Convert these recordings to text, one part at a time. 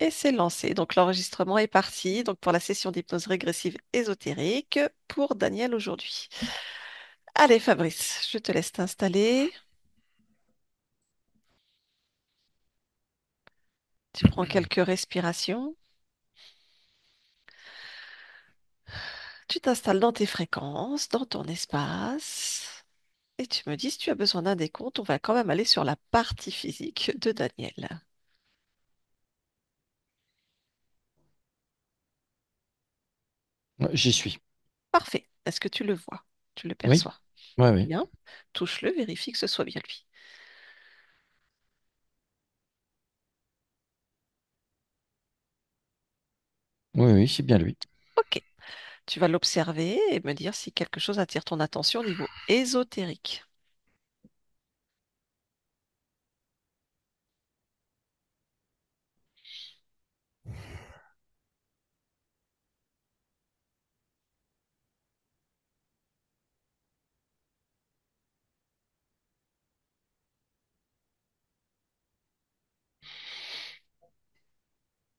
Et c'est lancé. Donc l'enregistrement est parti. Donc pour la session d'hypnose régressive ésotérique pour Daniel aujourd'hui. Allez Fabrice, je te laisse t'installer. Tu prends quelques respirations. Tu t'installes dans tes fréquences, dans ton espace. Et tu me dis si tu as besoin d'un décompte, on va quand même aller sur la partie physique de Daniel. Ouais, j'y suis. Parfait. Est-ce que tu le vois? Tu le Oui, perçois? oui, oui. Bien. Touche-le, vérifie que ce soit bien lui. Oui, oui, c'est bien lui. Ok. Tu vas l'observer et me dire si quelque chose attire ton attention au niveau ésotérique.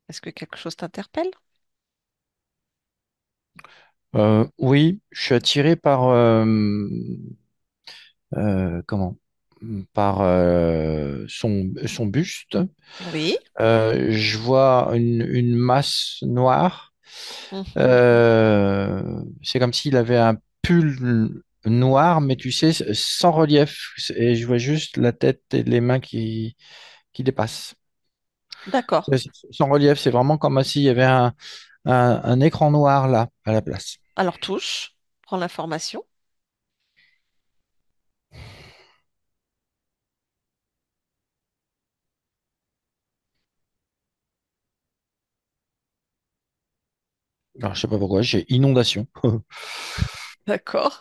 Est-ce que quelque chose t'interpelle? Oui, je suis attiré par comment? Par son buste. Oui. Je vois une masse noire. Mhm. C'est comme s'il avait un pull noir, mais tu sais, sans relief. Et je vois juste la tête et les mains qui dépassent. D'accord. Sans relief, c'est vraiment comme s'il y avait un écran noir là, à la place. Alors touche, prends l'information. Alors, je sais pas pourquoi, j'ai inondation. D'accord.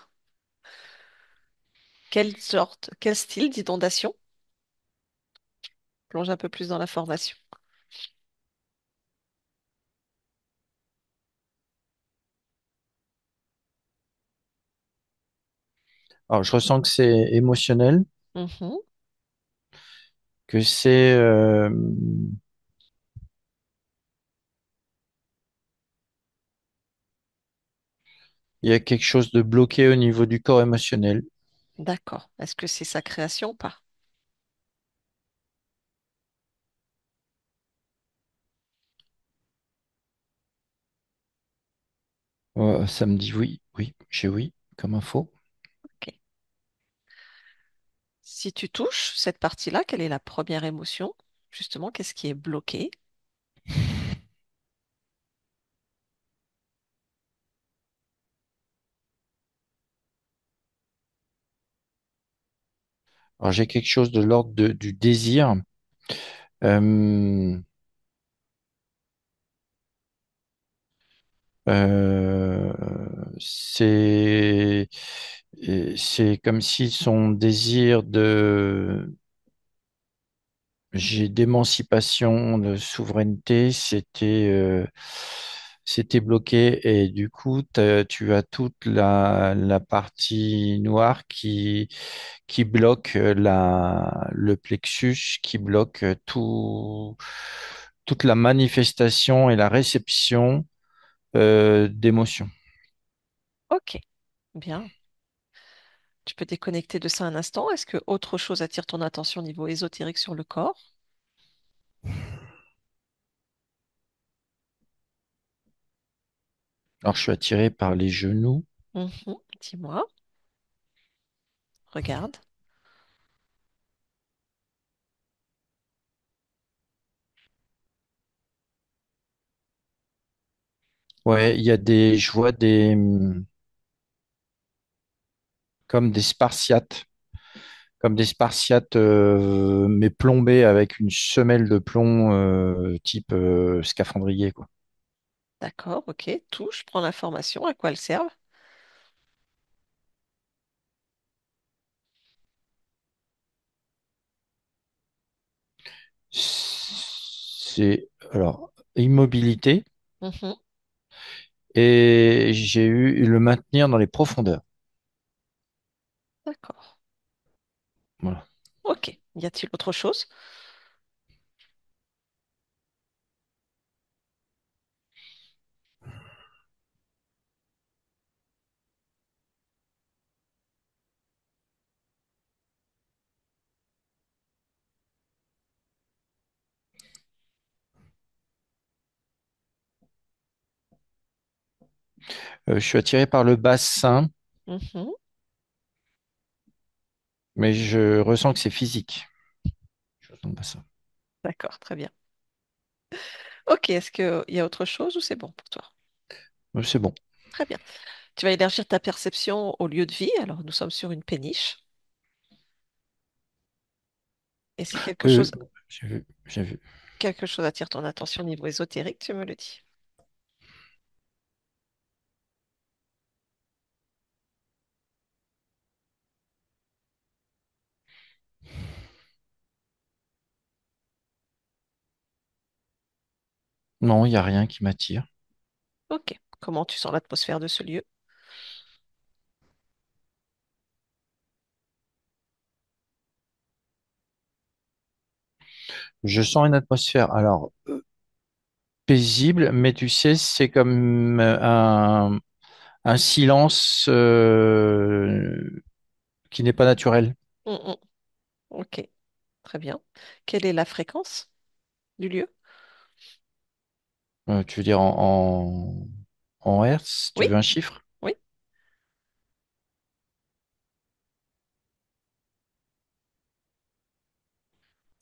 Quelle sorte, quel style d'inondation? Plonge un peu plus dans l'information. Alors, je ressens que c'est émotionnel, Mhm. que c'est il y a quelque chose de bloqué au niveau du corps émotionnel. D'accord. Est-ce que c'est sa création ou pas? Ça me dit oui, oui, j'ai oui comme info. Ok. Si tu touches cette partie-là, quelle est la première émotion? Justement, qu'est-ce qui est bloqué? Alors, j'ai quelque chose de l'ordre du désir. Euh, euh, c'est c'est comme si son désir de j'ai d'émancipation, de souveraineté, c'était bloqué et du coup tu as toute la partie noire qui bloque le plexus, qui bloque toute la manifestation et la réception d'émotions. Ok. Bien. Tu peux déconnecter de ça un instant. Est-ce que autre chose attire ton attention au niveau ésotérique sur le corps? Alors je suis attiré par les genoux. Mhm. Dis-moi. Regarde. Ouais, il y a je vois comme des spartiates. Comme des Spartiates, mais plombés avec une semelle de plomb type scaphandrier, quoi. D'accord. Ok. Touche. Prends l'information. À quoi elles servent? C'est alors immobilité Mhm. et j'ai eu le maintenir dans les profondeurs. D'accord. Voilà. Ok. Y a-t-il autre chose? Je suis attiré par le bassin, Mhm. mais je ressens que c'est physique. Je ressens le bassin. D'accord, très bien. Ok, est-ce qu'il y a autre chose ou c'est bon pour toi? C'est bon. Très bien. Tu vas élargir ta perception au lieu de vie. Alors, nous sommes sur une péniche. Et si Oui, oui, j'ai vu, j'ai vu. quelque chose attire ton attention au niveau ésotérique, tu me le dis. Non, il n'y a rien qui m'attire. Ok. Comment tu sens l'atmosphère de ce lieu? Je sens une atmosphère, alors, paisible, mais tu sais, c'est comme un silence qui n'est pas naturel. Mm, mm. Ok, très bien. Quelle est la fréquence du lieu? Tu veux dire en hertz? Tu Oui, veux un chiffre? oui.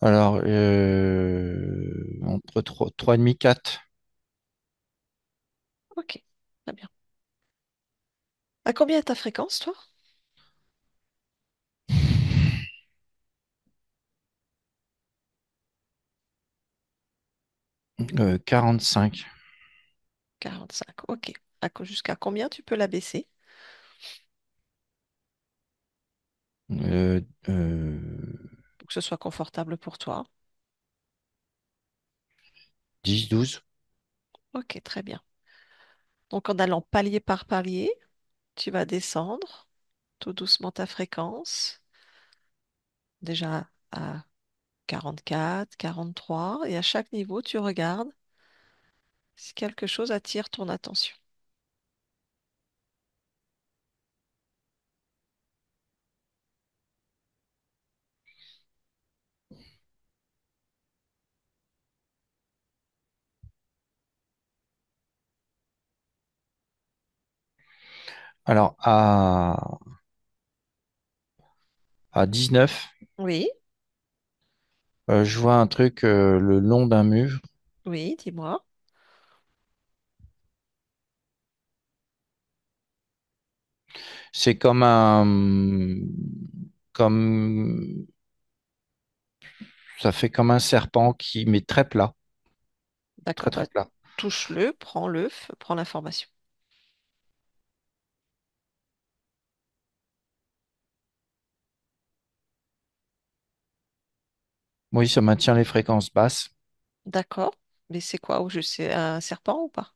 Alors, entre 3,5 4. Ok, très bien. À combien est ta fréquence, toi? 45. 45. Ok. Jusqu'à combien tu peux la baisser Euh, euh, pour que ce soit confortable pour toi? 10, 12. Ok, très bien. Donc, en allant palier par palier, tu vas descendre tout doucement ta fréquence, déjà à 44, 43, et à chaque niveau, tu regardes si quelque chose attire ton attention. Alors, à 19, Oui, je vois un truc le long d'un mur. oui, dis-moi. C'est comme, ça fait comme un serpent qui, mais très plat, très D'accord, très bah, plat. touche-le, prends-le, prends l'information. Oui, ça maintient les fréquences basses. D'accord, mais c'est quoi au juste? C'est un serpent ou pas?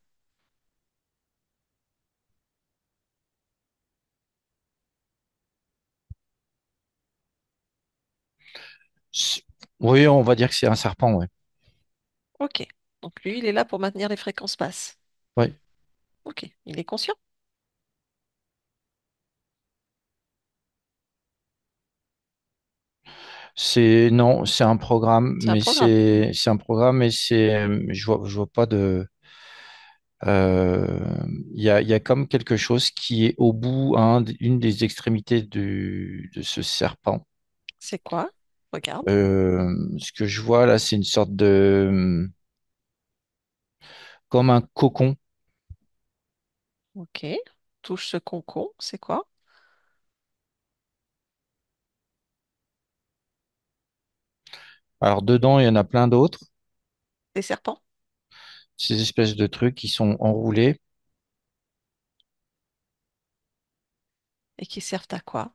C'est- Oui, on va dire que c'est un serpent, ouais. Ok, donc lui, il est là pour maintenir les fréquences basses. Ouais. Ok, il est conscient? Non, c'est un programme, C'est un mais programme. c'est un programme, mais je vois pas de. euh, il y a comme quelque chose qui est au bout, une des extrémités de ce serpent. C'est quoi? Regarde. Ce que je vois là, c'est une sorte de, comme un cocon. Ok, touche ce concon, c'est quoi? Alors dedans, il y en a plein d'autres. Des serpents? Ces espèces de trucs qui sont enroulés. Et qui servent à quoi?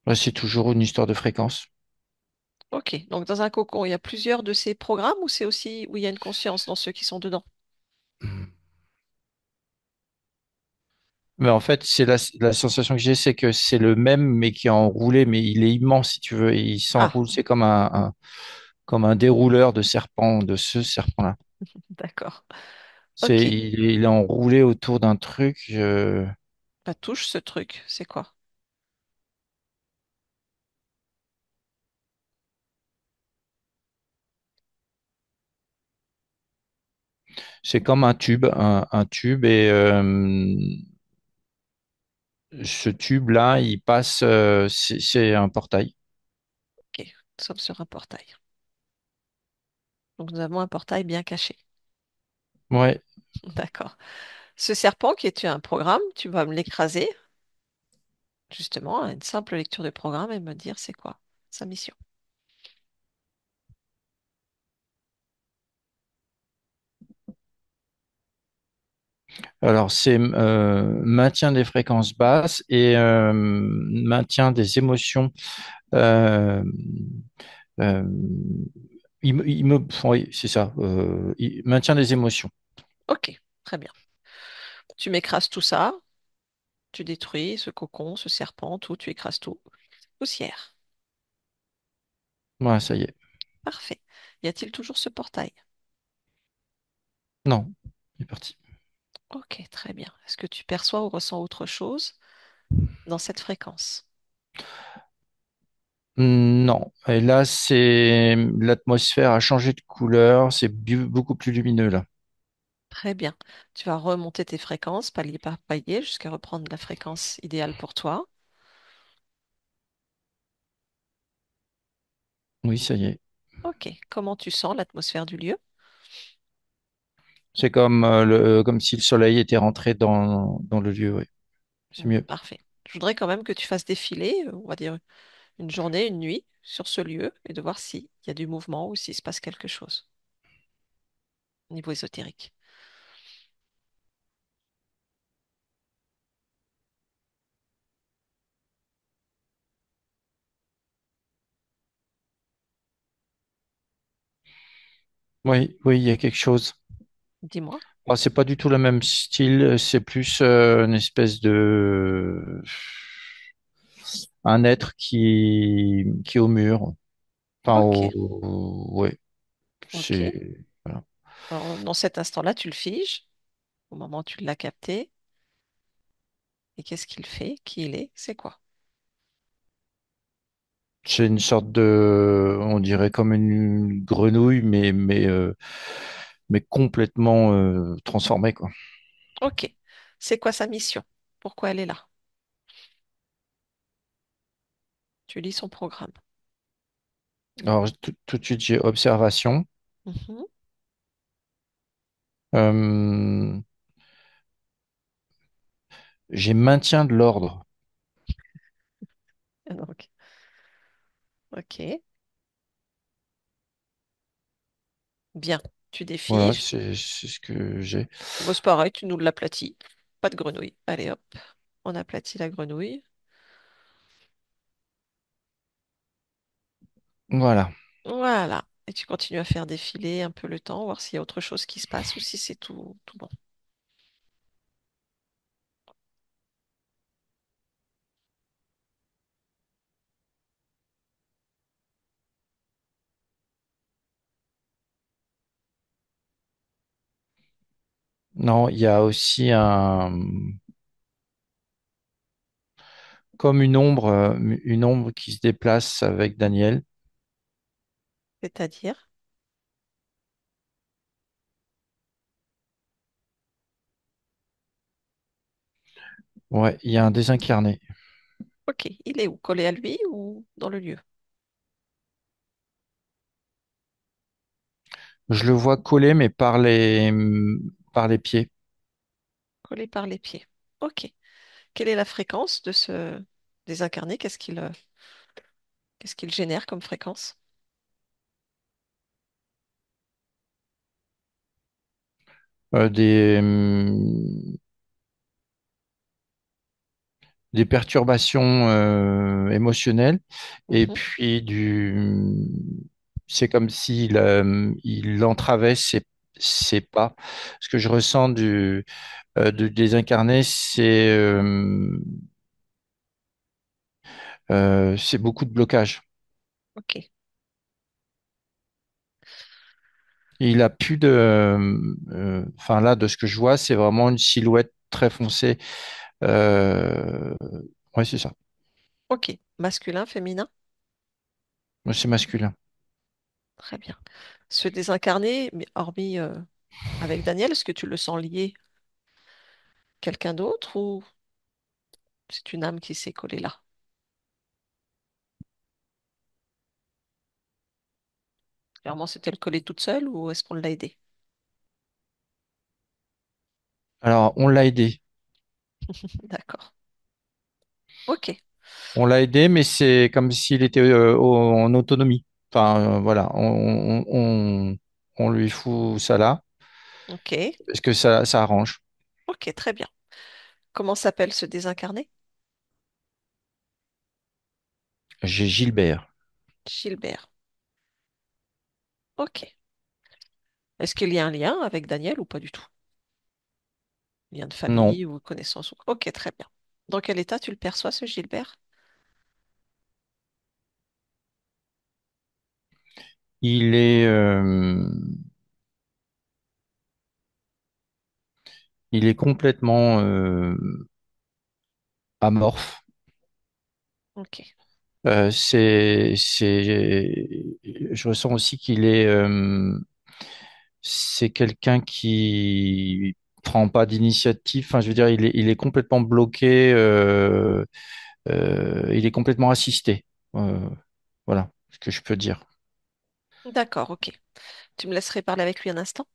Là, c'est toujours une histoire de fréquence. Ok, donc dans un cocon, il y a plusieurs de ces programmes ou c'est aussi où il y a une conscience dans ceux qui sont dedans? Mais en fait, la sensation que j'ai, c'est que c'est le même, mais qui est enroulé, mais il est immense, si tu veux, et il Ah, s'enroule. C'est comme un dérouleur de serpent, de ce serpent-là. d'accord. Ok, Il est enroulé autour d'un truc. bah touche ce truc, c'est quoi? C'est comme un tube et ce tube-là, il passe, c'est un portail. Ok, nous sommes sur un portail. Donc nous avons un portail bien caché. Ouais. D'accord. Ce serpent qui est un programme, tu vas me l'écraser, justement, à une simple lecture de programme et me dire c'est quoi sa mission. Alors, c'est maintien des fréquences basses et maintien des émotions. euh, euh, oui, c'est ça. Maintien des émotions. Ok, très bien. Tu m'écrases tout ça, tu détruis ce cocon, ce serpent, tout, tu écrases tout. Poussière. Voilà, ça y est. Parfait. Y a-t-il toujours ce portail? Non, il est parti. Ok, très bien. Est-ce que tu perçois ou ressens autre chose dans cette fréquence? Non. Et là, c'est l'atmosphère a changé de couleur. C'est beaucoup plus lumineux là. Très bien. Tu vas remonter tes fréquences palier par palier jusqu'à reprendre la fréquence idéale pour toi. Oui, ça y est. Ok. Comment tu sens l'atmosphère du lieu? C'est comme comme si le soleil était rentré dans le lieu. Oui, c'est mieux. Parfait. Je voudrais quand même que tu fasses défiler, on va dire une journée, une nuit sur ce lieu et de voir s'il y a du mouvement ou s'il se passe quelque chose au niveau ésotérique. Oui, oui, il y a quelque chose. Dis-moi. Oh, c'est pas du tout le même style, c'est plus une espèce de un être qui est au mur. Enfin, Ok. ouais, Ok. c'est voilà. Alors, dans cet instant-là, tu le figes au moment où tu l'as capté. Et qu'est-ce qu'il fait? Qui il est? C'est quoi? C'est une sorte de, on dirait comme une grenouille, mais complètement transformée, quoi. Ok. C'est quoi sa mission? Pourquoi elle est là? Tu lis son programme. Alors tout de suite, j'ai observation. Mhm. Euh, j'ai maintien de l'ordre. Donc, ok. Bien. Tu Voilà, défiges. c'est ce que j'ai. Bon, c'est pareil, tu nous l'aplatis. Pas de grenouille. Allez hop. On aplatit la grenouille. Voilà. Voilà. Et tu continues à faire défiler un peu le temps, voir s'il y a autre chose qui se passe ou si c'est tout bon. Non, il y a aussi comme une ombre qui se déplace avec Daniel. C'est-à-dire, Ouais, il y a un désincarné. ok, il est où? Collé à lui ou dans le lieu? Je le vois collé, mais par les pieds. Collé par les pieds. Ok. Quelle est la fréquence de ce désincarné? Qu'est-ce qu'il génère comme fréquence? Euh, des, des perturbations émotionnelles et Mhm, puis c'est comme s'il il entravait ses pas. Ce que je ressens du désincarné, c'est beaucoup de blocage. ok. Il a plus de, enfin là, de ce que je vois, c'est vraiment une silhouette très foncée. Euh, ouais, c'est ça. Ok. Masculin, féminin? Moi, c'est masculin. Très bien. Ce désincarné, mais hormis Avec Daniel, est-ce que tu le sens lié à quelqu'un d'autre ou c'est une âme qui s'est collée là? Clairement, c'était le coller toute seule ou est-ce qu'on l'a aidé? Alors, on l'a aidé. D'accord. Ok. On l'a aidé, mais c'est comme s'il était en autonomie. Enfin, voilà, on lui fout ça là, Ok. parce que ça arrange. Ok, très bien. Comment s'appelle ce désincarné? J'ai Gilbert. Gilbert. Ok. Est-ce qu'il y a un lien avec Daniel ou pas du tout? Lien de Non, famille ou connaissance? Ok, très bien. Dans quel état tu le perçois, ce Gilbert? il est, il est complètement amorphe. Ok. Je ressens aussi qu'il est, c'est quelqu'un qui prend pas d'initiative. Enfin, je veux dire, il est complètement bloqué. Il est complètement assisté. Euh, voilà ce que je peux dire. D'accord, ok. Tu me laisserais parler avec lui un instant?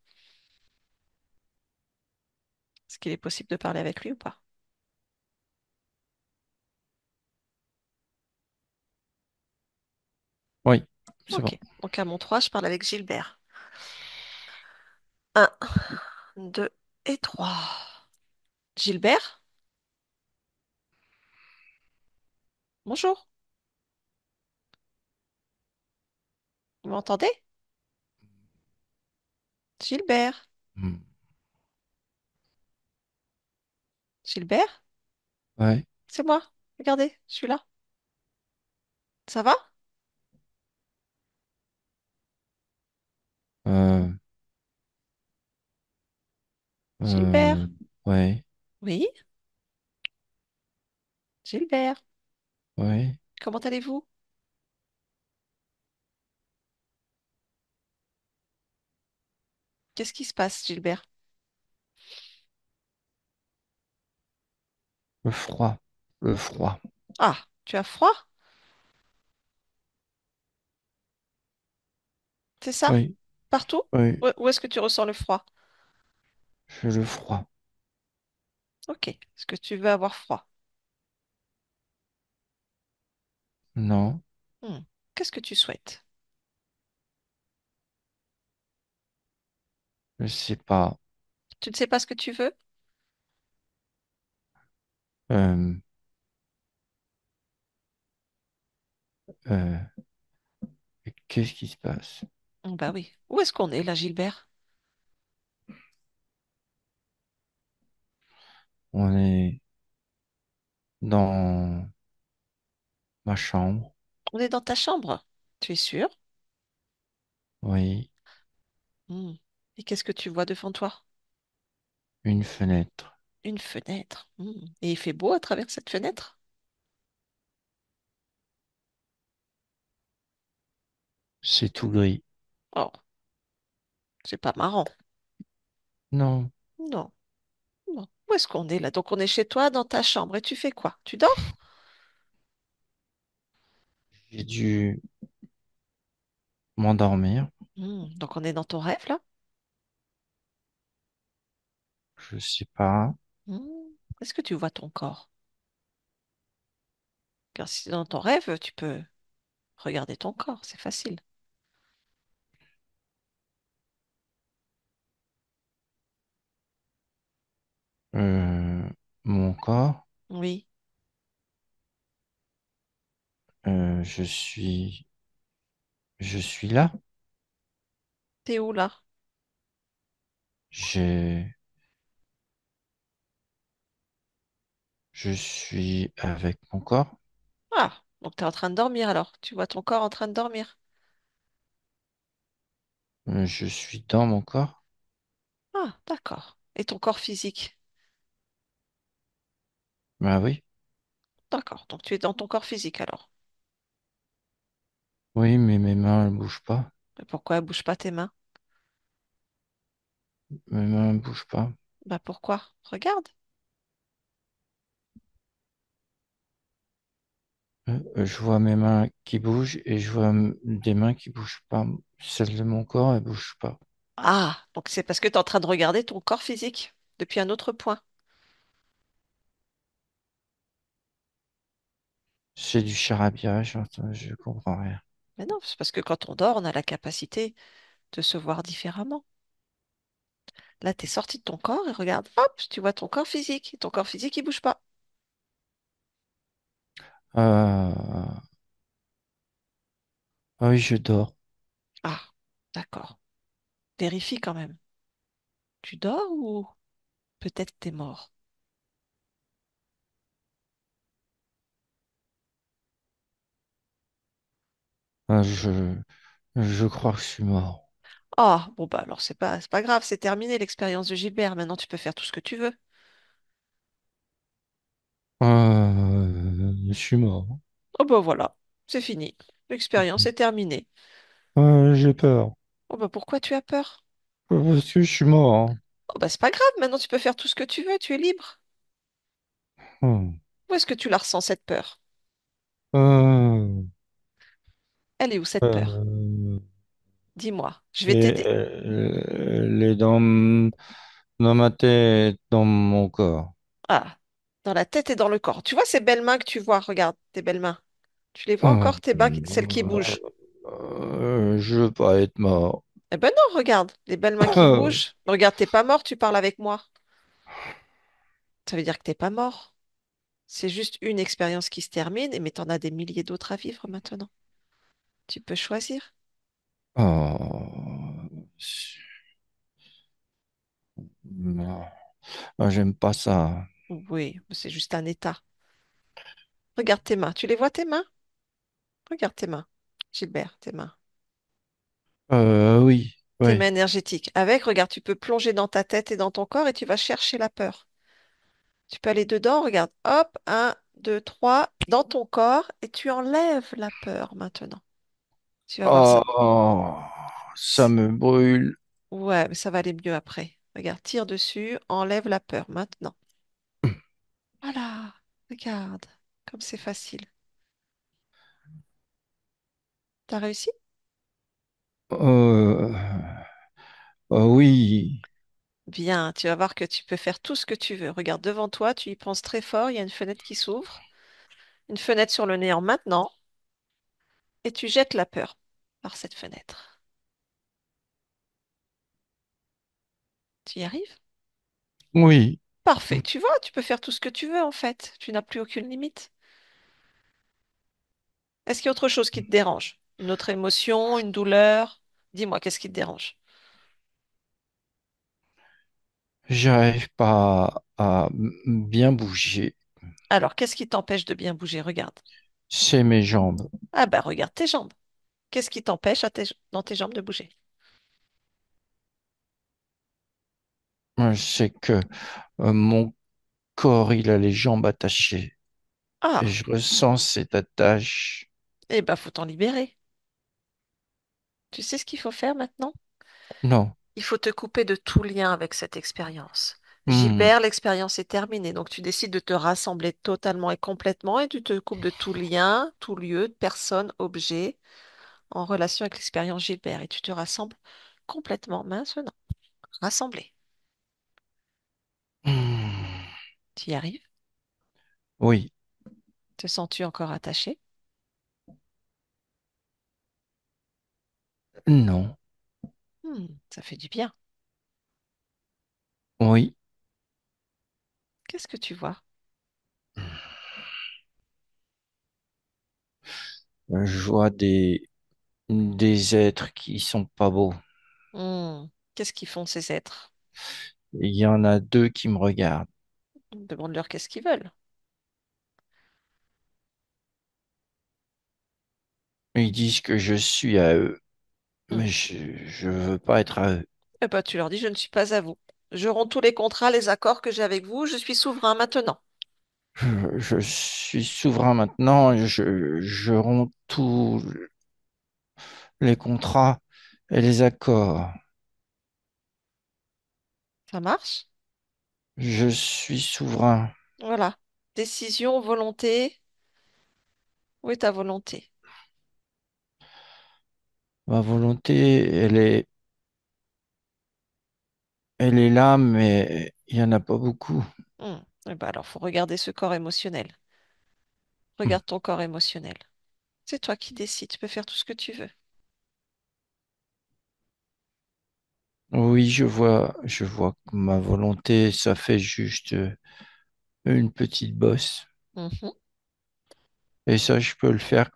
Est-ce qu'il est possible de parler avec lui ou pas? Oui, c'est bon. Ok. Donc à mon 3, je parle avec Gilbert. Un, 2 et 3. Gilbert? Bonjour. Vous m'entendez? Gilbert? Hmm. Gilbert? Ouais. C'est moi. Regardez, je suis là. Ça va? Euh, Gilbert? euh, ouais. Oui? Gilbert? Ouais. Comment allez-vous? Qu'est-ce qui se passe, Gilbert? Le froid. Le froid. Ah, tu as froid? C'est ça? Oui. Partout? Oui. Où est-ce que tu ressens le froid? J'ai le froid. Ok. Est-ce que tu veux avoir froid? Non. Hmm. Qu'est-ce que tu souhaites? Je sais pas. Tu ne sais pas ce que tu veux? Euh, euh, qu'est-ce qui se passe? Bah oui. Où est-ce qu'on est là, Gilbert? On est dans ma chambre. On est dans ta chambre. Tu es sûr? Oui. Hmm. Et qu'est-ce que tu vois devant toi? Une fenêtre. Une fenêtre. Hmm. Et il fait beau à travers cette fenêtre? C'est tout gris. Oh, c'est pas marrant. Non. Non, non. Où est-ce qu'on est là? Donc on est chez toi, dans ta chambre. Et tu fais quoi? Tu dors? J'ai dû m'endormir. Donc on est dans ton rêve là? Je sais pas. Hmm. Est-ce que tu vois ton corps? Car si c'est dans ton rêve, tu peux regarder ton corps. C'est facile. Euh, mon corps. Oui. Je je suis là. T'es où là? J'ai, je suis avec mon corps. Ah, donc t'es en train de dormir alors. Tu vois ton corps en train de dormir. Je suis dans mon corps. Ah, d'accord. Et ton corps physique? Bah oui. D'accord. Donc tu es dans ton corps physique alors. Oui, mais mes mains ne bougent pas. Mais pourquoi elles bougent pas tes mains? Mes mains ne bougent pas. Bah pourquoi? Regarde. Je vois mes mains qui bougent et je vois des mains qui bougent pas. Celles de mon corps, elles bougent pas. Ah, donc c'est parce que tu es en train de regarder ton corps physique depuis un autre point. C'est du charabia, je comprends rien. Mais non, c'est parce que quand on dort, on a la capacité de se voir différemment. Là, tu es sorti de ton corps et regarde, hop, tu vois ton corps physique. Et ton corps physique, il bouge pas. Ah oui, je dors. Ah, d'accord. Vérifie quand même. Tu dors ou peut-être t'es mort? Ah, je crois que je suis mort. Ah, bon bah alors c'est pas grave, c'est terminé l'expérience de Gilbert. Maintenant, tu peux faire tout ce que tu veux. Je suis mort. Oh bah voilà, c'est fini. L'expérience est terminée. J'ai peur. Oh bah pourquoi tu as peur? Parce que je suis mort. Oh bah c'est pas grave, maintenant tu peux faire tout ce que tu veux, tu es libre. Hmm. Où est-ce que tu la ressens cette peur? Euh, Elle est où cette peur? euh, Dis-moi, je vais les, t'aider. les dans ma tête, dans mon corps. Ah, dans la tête et dans le corps. Tu vois ces belles mains que tu vois? Regarde, tes belles mains. Tu les vois Oh, encore, tes mains, celles qui bougent? je veux pas être mort. Eh ben non, regarde, les belles mains qui bougent. Regarde, t'es pas mort, tu parles avec moi. Ça veut dire que t'es pas mort. C'est juste une expérience qui se termine, mais t'en as des milliers d'autres à vivre maintenant. Tu peux choisir. Oh, non. Ah, j'aime pas ça. Oui, c'est juste un état. Regarde tes mains. Tu les vois tes mains? Regarde tes mains. Gilbert, tes mains. Oui, Tes oui. mains énergétiques. Avec, regarde, tu peux plonger dans ta tête et dans ton corps et tu vas chercher la peur. Tu peux aller dedans, regarde. Hop, un, deux, trois, dans ton corps et tu enlèves la peur maintenant. Tu vas voir ça. Oh, ça C'est- me brûle. Ouais, mais ça va aller mieux après. Regarde, tire dessus, enlève la peur maintenant. Voilà, regarde, comme c'est facile. T'as réussi? Euh, oui. Bien, tu vas voir que tu peux faire tout ce que tu veux. Regarde devant toi, tu y penses très fort, il y a une fenêtre qui s'ouvre, une fenêtre sur le néant maintenant, et tu jettes la peur par cette fenêtre. Tu y arrives? Oui. Parfait, tu vois, tu peux faire tout ce que tu veux en fait. Tu n'as plus aucune limite. Est-ce qu'il y a autre chose qui te dérange? Une autre émotion, une douleur? Dis-moi, qu'est-ce qui te dérange? J'arrive pas à bien bouger. Alors, qu'est-ce qui t'empêche de bien bouger? Regarde. C'est mes jambes. Ah bah regarde tes jambes. Qu'est-ce qui t'empêche dans tes jambes de bouger? Moi, je sais que mon corps, il a les jambes attachées. Et Ah, je ressens cette attache. eh ben faut t'en libérer. Tu sais ce qu'il faut faire maintenant? Non. Il faut te couper de tout lien avec cette expérience. Hmm. Gilbert, l'expérience est terminée, donc tu décides de te rassembler totalement et complètement et tu te coupes de tout lien, tout lieu, personne, objet en relation avec l'expérience Gilbert et tu te rassembles complètement maintenant. Rassemblé. Hmm. Tu y arrives? Oui. Te sens-tu encore attaché? Non. Ça fait du bien. Oui. Qu'est-ce que tu vois? Je vois des êtres qui sont pas beaux. Qu'est-ce qu'ils font ces êtres? Il y en a deux qui me regardent. Demande-leur qu'est-ce qu'ils veulent. Ils disent que je suis à eux, mais Hmm. je veux pas être à eux. Eh ben, tu leur dis, je ne suis pas à vous. Je romps tous les contrats, les accords que j'ai avec vous. Je suis souverain maintenant. Je suis souverain maintenant, je romps tous les contrats et les accords. Ça marche? Je suis souverain. Voilà. Décision, volonté. Où est ta volonté? Ma volonté, elle est là, mais il n'y en a pas beaucoup. Eh ben alors, faut regarder ce corps émotionnel. Hmm. Regarde ton corps émotionnel. C'est toi qui décides. Tu peux faire tout ce que tu veux. Oui, je vois que ma volonté, ça fait juste une petite bosse. Mhm. Et ça, je peux le faire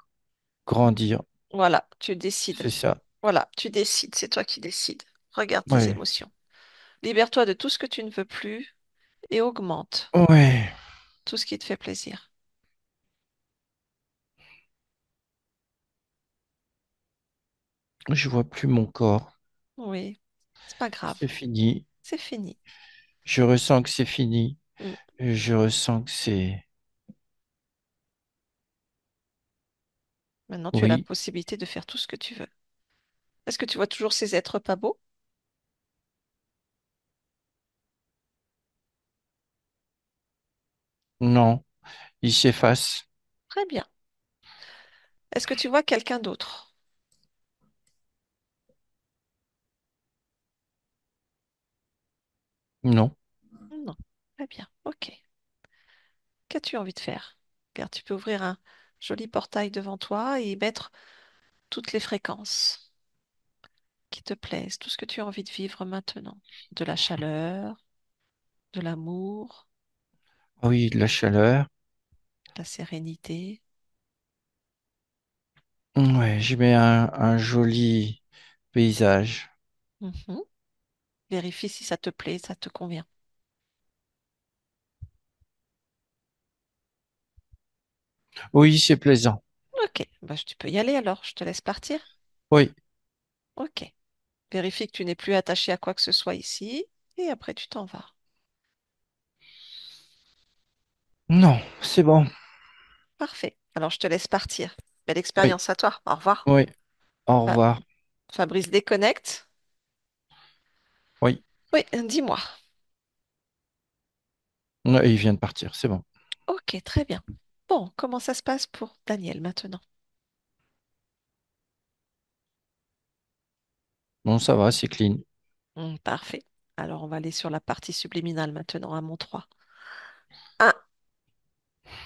grandir. Voilà, tu décides. C'est ça. Voilà, tu décides. C'est toi qui décides. Regarde tes Ouais. émotions. Libère-toi de tout ce que tu ne veux plus et augmente Ouais. tout ce qui te fait plaisir. Je vois plus mon corps. Oui, c'est pas grave. C'est fini. C'est fini. Je ressens que c'est fini. Mm. Je ressens que c'est... Maintenant, tu as la Oui, possibilité de faire tout ce que tu veux. Est-ce que tu vois toujours ces êtres pas beaux? non, il s'efface. Très bien. Est-ce que tu vois quelqu'un d'autre? Non. Non. Très bien. Ok. Qu'as-tu envie de faire? Car tu peux ouvrir un joli portail devant toi et y mettre toutes les fréquences qui te plaisent, tout ce que tu as envie de vivre maintenant. De la chaleur, de l'amour, Oui, de la chaleur. de la sérénité. Ouais, je mets un joli paysage. Mhm. Vérifie si ça te plaît, ça te convient. Oui, c'est plaisant. Ok, bah, tu peux y aller alors, je te laisse partir. Oui. Ok. Vérifie que tu n'es plus attaché à quoi que ce soit ici et après tu t'en vas. Non, c'est bon. Parfait. Alors je te laisse partir. Belle Oui, expérience à toi. Au revoir. oui. Au Fa- revoir. Fabrice déconnecte. Oui. Oui, dis-moi. Ouais, il vient de partir, c'est bon. Ok, très bien. Bon, comment ça se passe pour Daniel maintenant? Bon, ça va, c'est clean. Parfait. Alors on va aller sur la partie subliminale maintenant à mon 3. Un,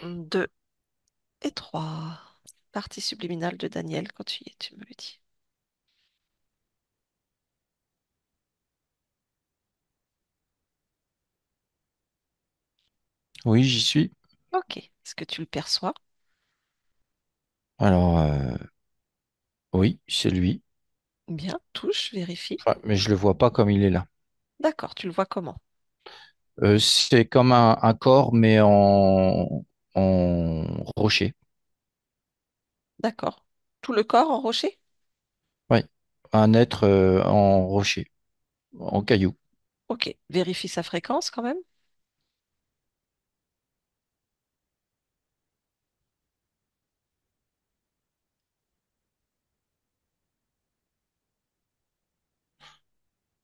2 et 3. Partie subliminale de Daniel quand tu y es, tu me le dis. Oui, j'y suis. Ok. Est-ce que tu le perçois? Alors, oui, c'est lui. Bien, touche, vérifie. Enfin, mais je le vois pas comme il est là. D'accord, tu le vois comment? C'est comme un corps, mais en rocher. D'accord. Tout le corps en rocher? Oui, un être en rocher, en caillou. Ok. Vérifie sa fréquence quand même.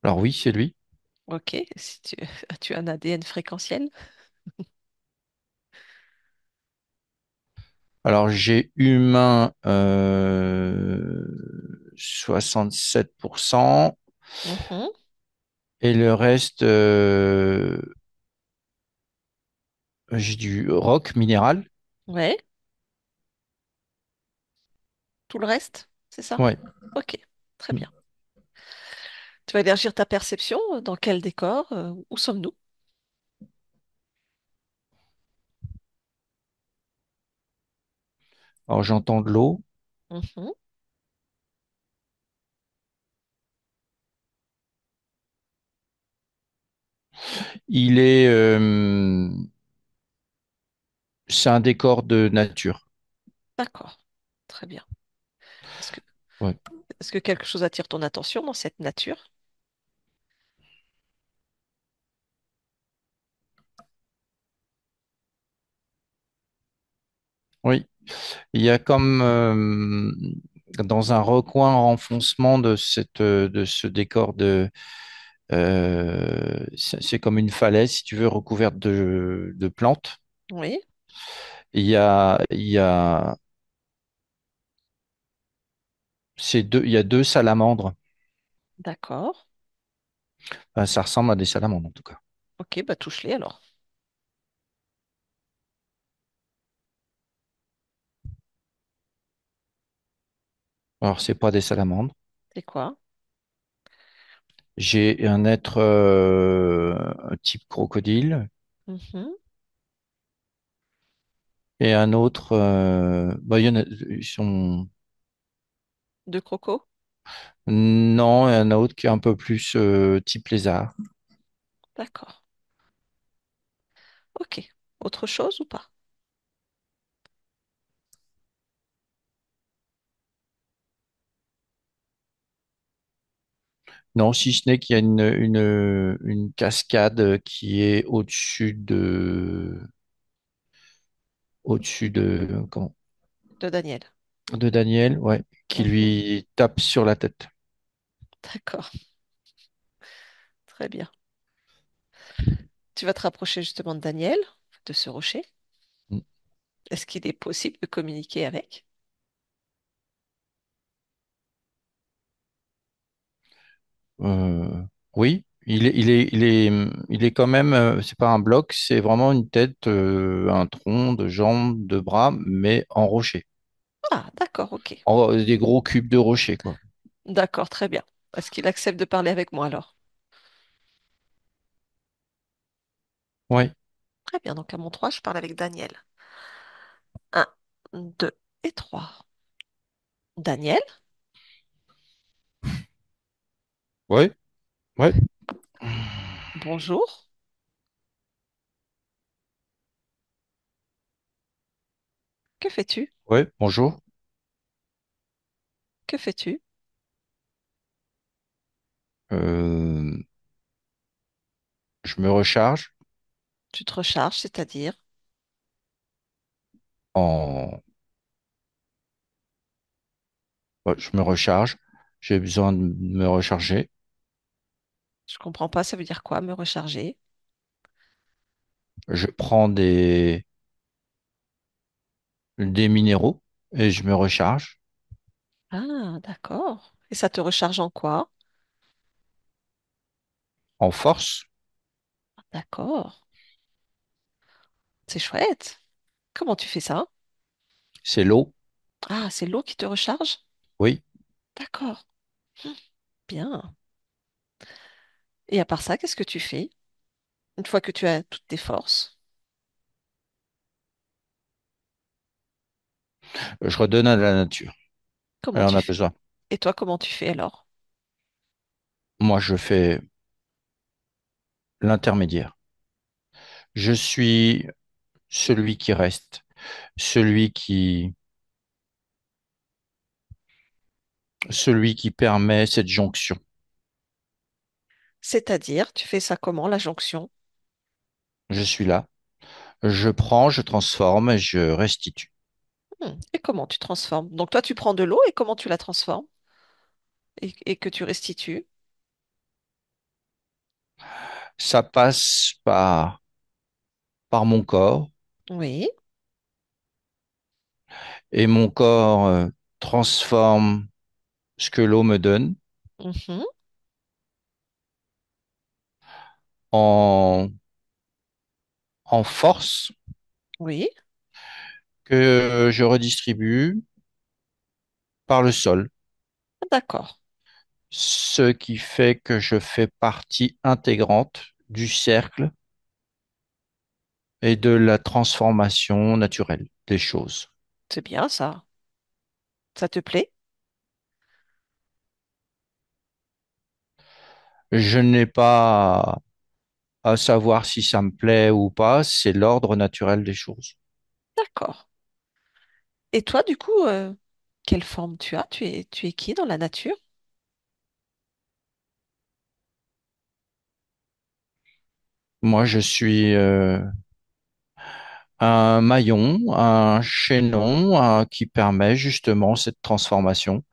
Alors oui, c'est lui. Ok. Si tu, tu as un ADN fréquentiel. Alors j'ai humain 67% Mhm. et le reste, j'ai du roc minéral. Ouais. Tout le reste, c'est ça? Ouais. Ok. Très bien. Tu vas élargir ta perception. Dans quel décor? Où sommes-nous? Alors j'entends de l'eau. Mhm. Il est, c'est un décor de nature. D'accord. Très bien. Est-ce que, Ouais. est-ce que quelque chose attire ton attention dans cette nature? Oui. Il y a comme dans un recoin, un renfoncement de ce décor de C'est comme une falaise, si tu veux, recouverte de plantes. Oui, Il y a il y a deux salamandres. d'accord. Enfin, ça ressemble à des salamandres en tout cas. Ok, bah touche-les alors. Alors, c'est pas des salamandres. C'est quoi? J'ai un être un type crocodile Mhm. et un autre. Bah, il y en a, ils sont. Deux crocos? Non, et un autre qui est un peu plus type lézard. D'accord. Ok. Autre chose ou pas? Non, si ce n'est qu'il y a une cascade qui est au-dessus De Daniel. de Daniel, ouais, qui Mhm. lui tape sur la tête. D'accord. Très bien. Tu vas te rapprocher justement de Daniel, de ce rocher. Est-ce qu'il est possible de communiquer avec? Euh, oui, il est quand même, c'est pas un bloc, c'est vraiment une tête, un tronc, de jambes, de bras, mais en rocher. Ah, d'accord, ok. Des gros cubes de rocher, quoi. D'accord, très bien. Est-ce qu'il accepte de parler avec moi alors? Ouais, Très bien, donc à mon 3, je parle avec Daniel. Un, 2 et 3. Daniel, ouais, ouais, bonjour. Que fais-tu? ouais, bonjour. Que fais-tu? Euh, je me recharge Tu te recharges, c'est-à-dire? en, ouais, je me recharge. J'ai besoin de me recharger. Je comprends pas, ça veut dire quoi, me recharger? Je prends des minéraux et je me recharge Ah, d'accord. Et ça te recharge en quoi? en force. D'accord. C'est chouette. Comment tu fais ça? C'est l'eau. Ah, c'est l'eau qui te recharge? Oui. D'accord. Hmm, bien. Et à part ça, qu'est-ce que tu fais une fois que tu as toutes tes forces? Je redonne à la nature. Elle Comment en tu a fais? besoin. Et toi, comment tu fais alors? Moi, je fais l'intermédiaire. Je suis celui qui reste, celui celui qui permet cette jonction. C'est-à-dire, tu fais ça comment, la jonction? Je suis là. Je prends, je transforme et je restitue. Et comment tu transformes? Donc toi, tu prends de l'eau et comment tu la transformes et que tu restitues? Ça passe par mon corps Oui. et mon corps transforme ce que l'eau me donne Mhm. en, en force Oui. que je redistribue par le sol, D'accord. ce qui fait que je fais partie intégrante du cercle et de la transformation naturelle des choses. C'est bien ça. Ça te plaît? Je n'ai pas à savoir si ça me plaît ou pas, c'est l'ordre naturel des choses. D'accord. Et toi, du coup, quelle forme tu as? Tu es qui dans la nature? Moi, je suis un maillon, un chaînon qui permet justement cette transformation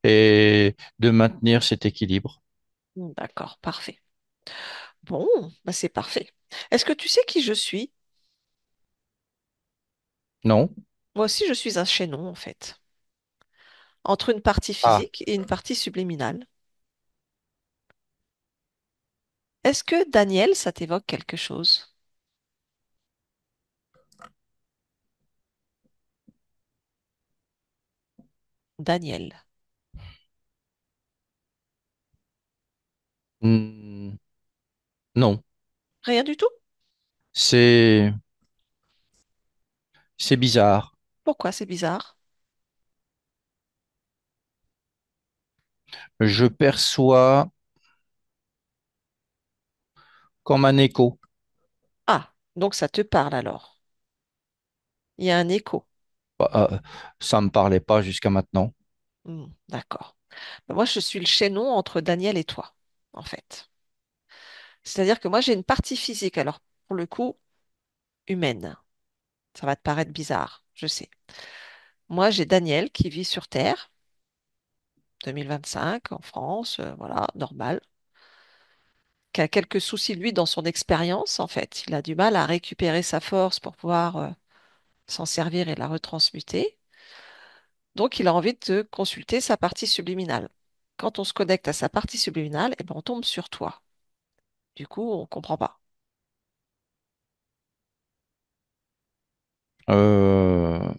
et de maintenir cet équilibre. D'accord, parfait. Bon, bah c'est parfait. Est-ce que tu sais qui je suis? Non? Moi aussi, je suis un chaînon, en fait, entre une partie Ah, physique et une partie subliminale. Est-ce que Daniel, ça t'évoque quelque chose? Daniel. hmm, non. Rien du tout? C'est, c'est bizarre. Pourquoi c'est bizarre? Je perçois comme un écho. Ah, donc ça te parle alors. Il y a un écho. Bah, ça me parlait pas jusqu'à maintenant. D'accord. Ben, moi, je suis le chaînon entre Daniel et toi, en fait. C'est-à-dire que moi, j'ai une partie physique, alors pour le coup, humaine. Ça va te paraître bizarre, je sais. Moi, j'ai Daniel qui vit sur Terre, 2025, en France, voilà, normal, qui a quelques soucis, lui, dans son expérience, en fait. Il a du mal à récupérer sa force pour pouvoir s'en servir et la retransmuter. Donc, il a envie de consulter sa partie subliminale. Quand on se connecte à sa partie subliminale, eh ben, on tombe sur toi. Du coup, on comprend pas. Euh,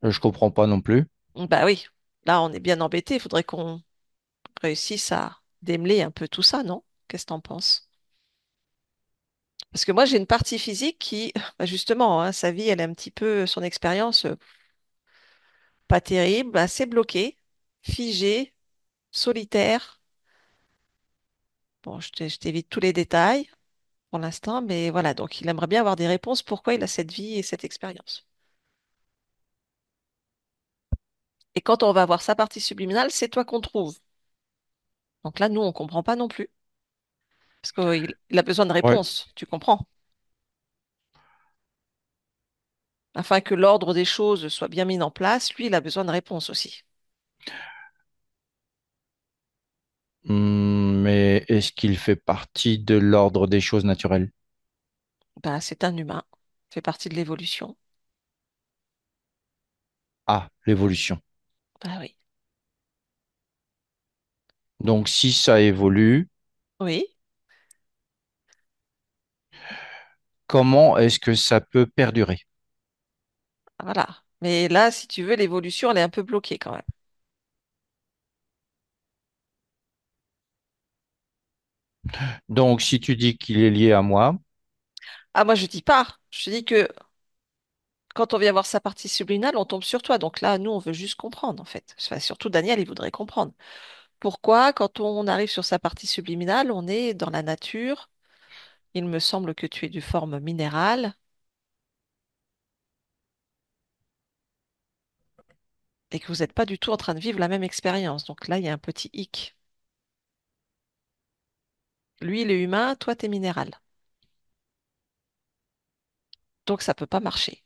je comprends pas non plus. Bah oui, là, on est bien embêté. Il faudrait qu'on réussisse à démêler un peu tout ça, non? Qu'est-ce que t'en penses? Parce que moi, j'ai une partie physique qui, bah, justement, hein, sa vie, elle est un petit peu, son expérience, pas terrible, assez bloquée, figée, solitaire. Bon, je t'évite tous les détails pour l'instant, mais voilà, donc il aimerait bien avoir des réponses pourquoi il a cette vie et cette expérience. Et quand on va voir sa partie subliminale, c'est toi qu'on trouve. Donc là, nous, on comprend pas non plus, parce qu'il a besoin de Ouais. réponses, tu comprends? Afin que l'ordre des choses soit bien mis en place, lui, il a besoin de réponses aussi. Mais est-ce qu'il fait partie de l'ordre des choses naturelles? Ben, c'est un humain, fait partie de l'évolution. Ah, l'évolution. Ben oui. Donc, si ça évolue, Oui, comment est-ce que ça peut perdurer? voilà. Mais là, si tu veux, l'évolution, elle est un peu bloquée quand même. Donc, si tu dis qu'il est lié à moi, Ah, moi, je dis pas. Je dis que quand on vient voir sa partie subliminale, on tombe sur toi. Donc là, nous, on veut juste comprendre, en fait. Enfin, surtout Daniel, il voudrait comprendre. Pourquoi, quand on arrive sur sa partie subliminale, on est dans la nature. Il me semble que tu es de forme minérale et que vous n'êtes pas du tout en train de vivre la même expérience. Donc là, il y a un petit hic. Lui, il est humain, toi, t'es minéral. Donc ça peut pas marcher.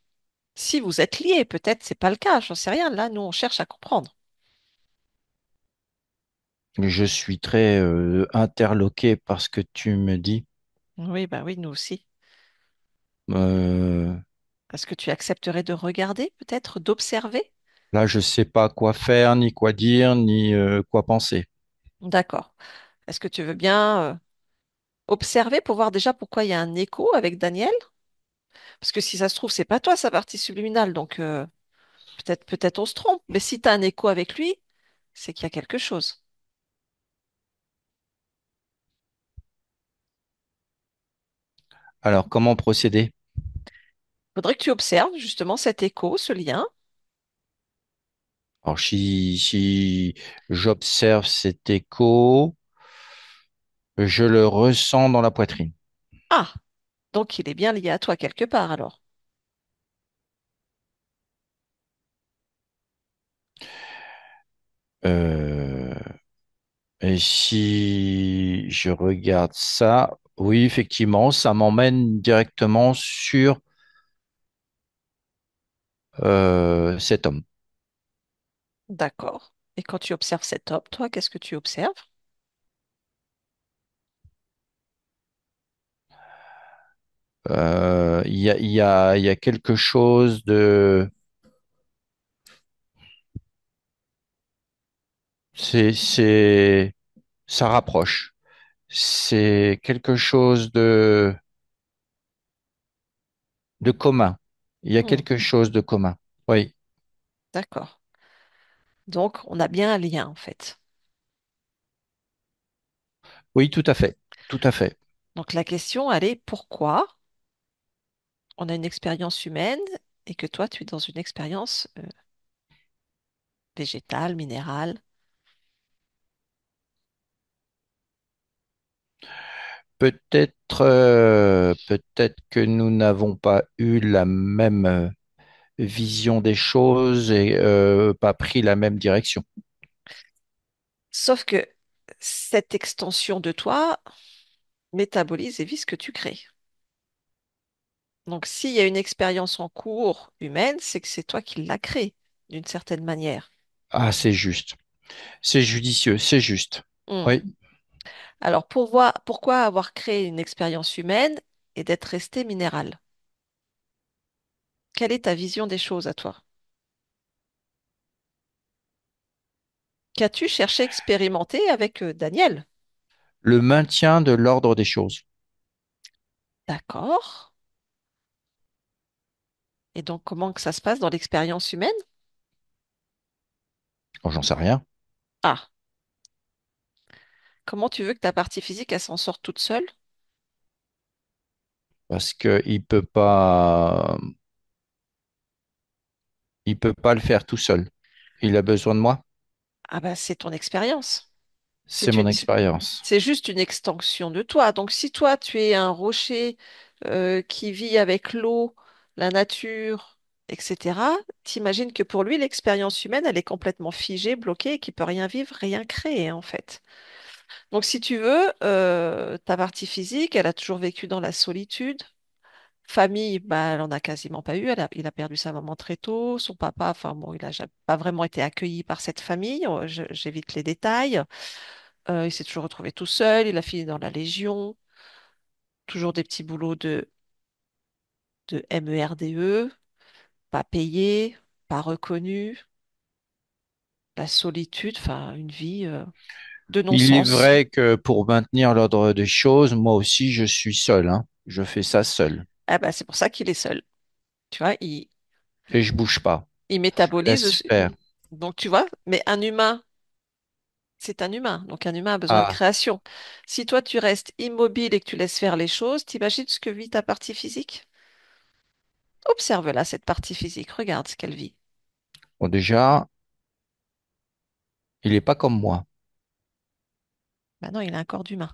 Si vous êtes liés, peut-être c'est pas le cas, j'en sais rien. Là, nous, on cherche à comprendre. je suis très interloqué par ce que tu me dis. Oui, bah oui, nous aussi. Euh, Est-ce que tu accepterais de regarder, peut-être, d'observer? Là, je sais pas quoi faire, ni quoi dire, ni quoi penser. D'accord. Est-ce que tu veux bien observer pour voir déjà pourquoi il y a un écho avec Daniel? Parce que si ça se trouve, c'est pas toi sa partie subliminale, donc peut-être on se trompe. Mais si tu as un écho avec lui, c'est qu'il y a quelque chose. Alors, comment procéder? Faudrait que tu observes justement cet écho, ce lien. Alors, si j'observe cet écho, je le ressens dans la poitrine. Ah, donc il est bien lié à toi quelque part alors. Euh, et si je regarde ça, oui, effectivement, ça m'emmène directement sur cet homme. D'accord. Et quand tu observes cet homme, toi, qu'est-ce que tu observes? Il y a quelque chose de... C'est, ça rapproche. C'est quelque chose de commun. Il y a Hmm, quelque chose de commun. Oui, d'accord. Donc, on a bien un lien, en fait. oui, tout à fait. Tout à fait. Donc, la question, elle est pourquoi on a une expérience humaine et que toi, tu es dans une expérience végétale, minérale. Peut-être que nous n'avons pas eu la même vision des choses et pas pris la même direction. Sauf que cette extension de toi métabolise et vit ce que tu crées. Donc, s'il y a une expérience en cours humaine, c'est que c'est toi qui l'as créée, d'une certaine manière. Ah, c'est juste. C'est judicieux, c'est juste. Hmm. Oui. Alors, pourquoi avoir créé une expérience humaine et d'être resté minéral? Quelle est ta vision des choses à toi? Qu'as-tu cherché à expérimenter avec Daniel? Le maintien de l'ordre des choses. D'accord. Et donc, comment que ça se passe dans l'expérience humaine? Oh, j'en sais rien. Ah, comment tu veux que ta partie physique, elle s'en sorte toute seule? Parce il peut pas le faire tout seul. Il a besoin de moi. Ah bah, c'est ton expérience. C'est C'est mon une, expérience. c'est juste une extension de toi. Donc, si toi, tu es un rocher qui vit avec l'eau, la nature, etc., t'imagines que pour lui, l'expérience humaine, elle est complètement figée, bloquée, et qu'il peut rien vivre, rien créer, en fait. Donc, si tu veux, ta partie physique, elle a toujours vécu dans la solitude. Famille, bah, elle en a quasiment pas eu. Il a perdu sa maman très tôt. Son papa, enfin bon, il a pas vraiment été accueilli par cette famille. J'évite les détails. Il s'est toujours retrouvé tout seul. Il a fini dans la Légion. Toujours des petits boulots de MERDE, pas payés, pas reconnus. La solitude, enfin, une vie de Il est non-sens. vrai que pour maintenir l'ordre des choses, moi aussi, je suis seul, hein. Je fais ça seul. Ah bah, c'est pour ça qu'il est seul. Tu vois, Et je bouge pas. il Je laisse métabolise. faire. Donc, tu vois, mais un humain, c'est un humain. Donc, un humain a besoin de Ah, création. Si toi, tu restes immobile et que tu laisses faire les choses, t'imagines ce que vit ta partie physique? Observe-la, cette partie physique. Regarde ce qu'elle vit. bon, déjà, il est pas comme moi. Maintenant, il a un corps d'humain.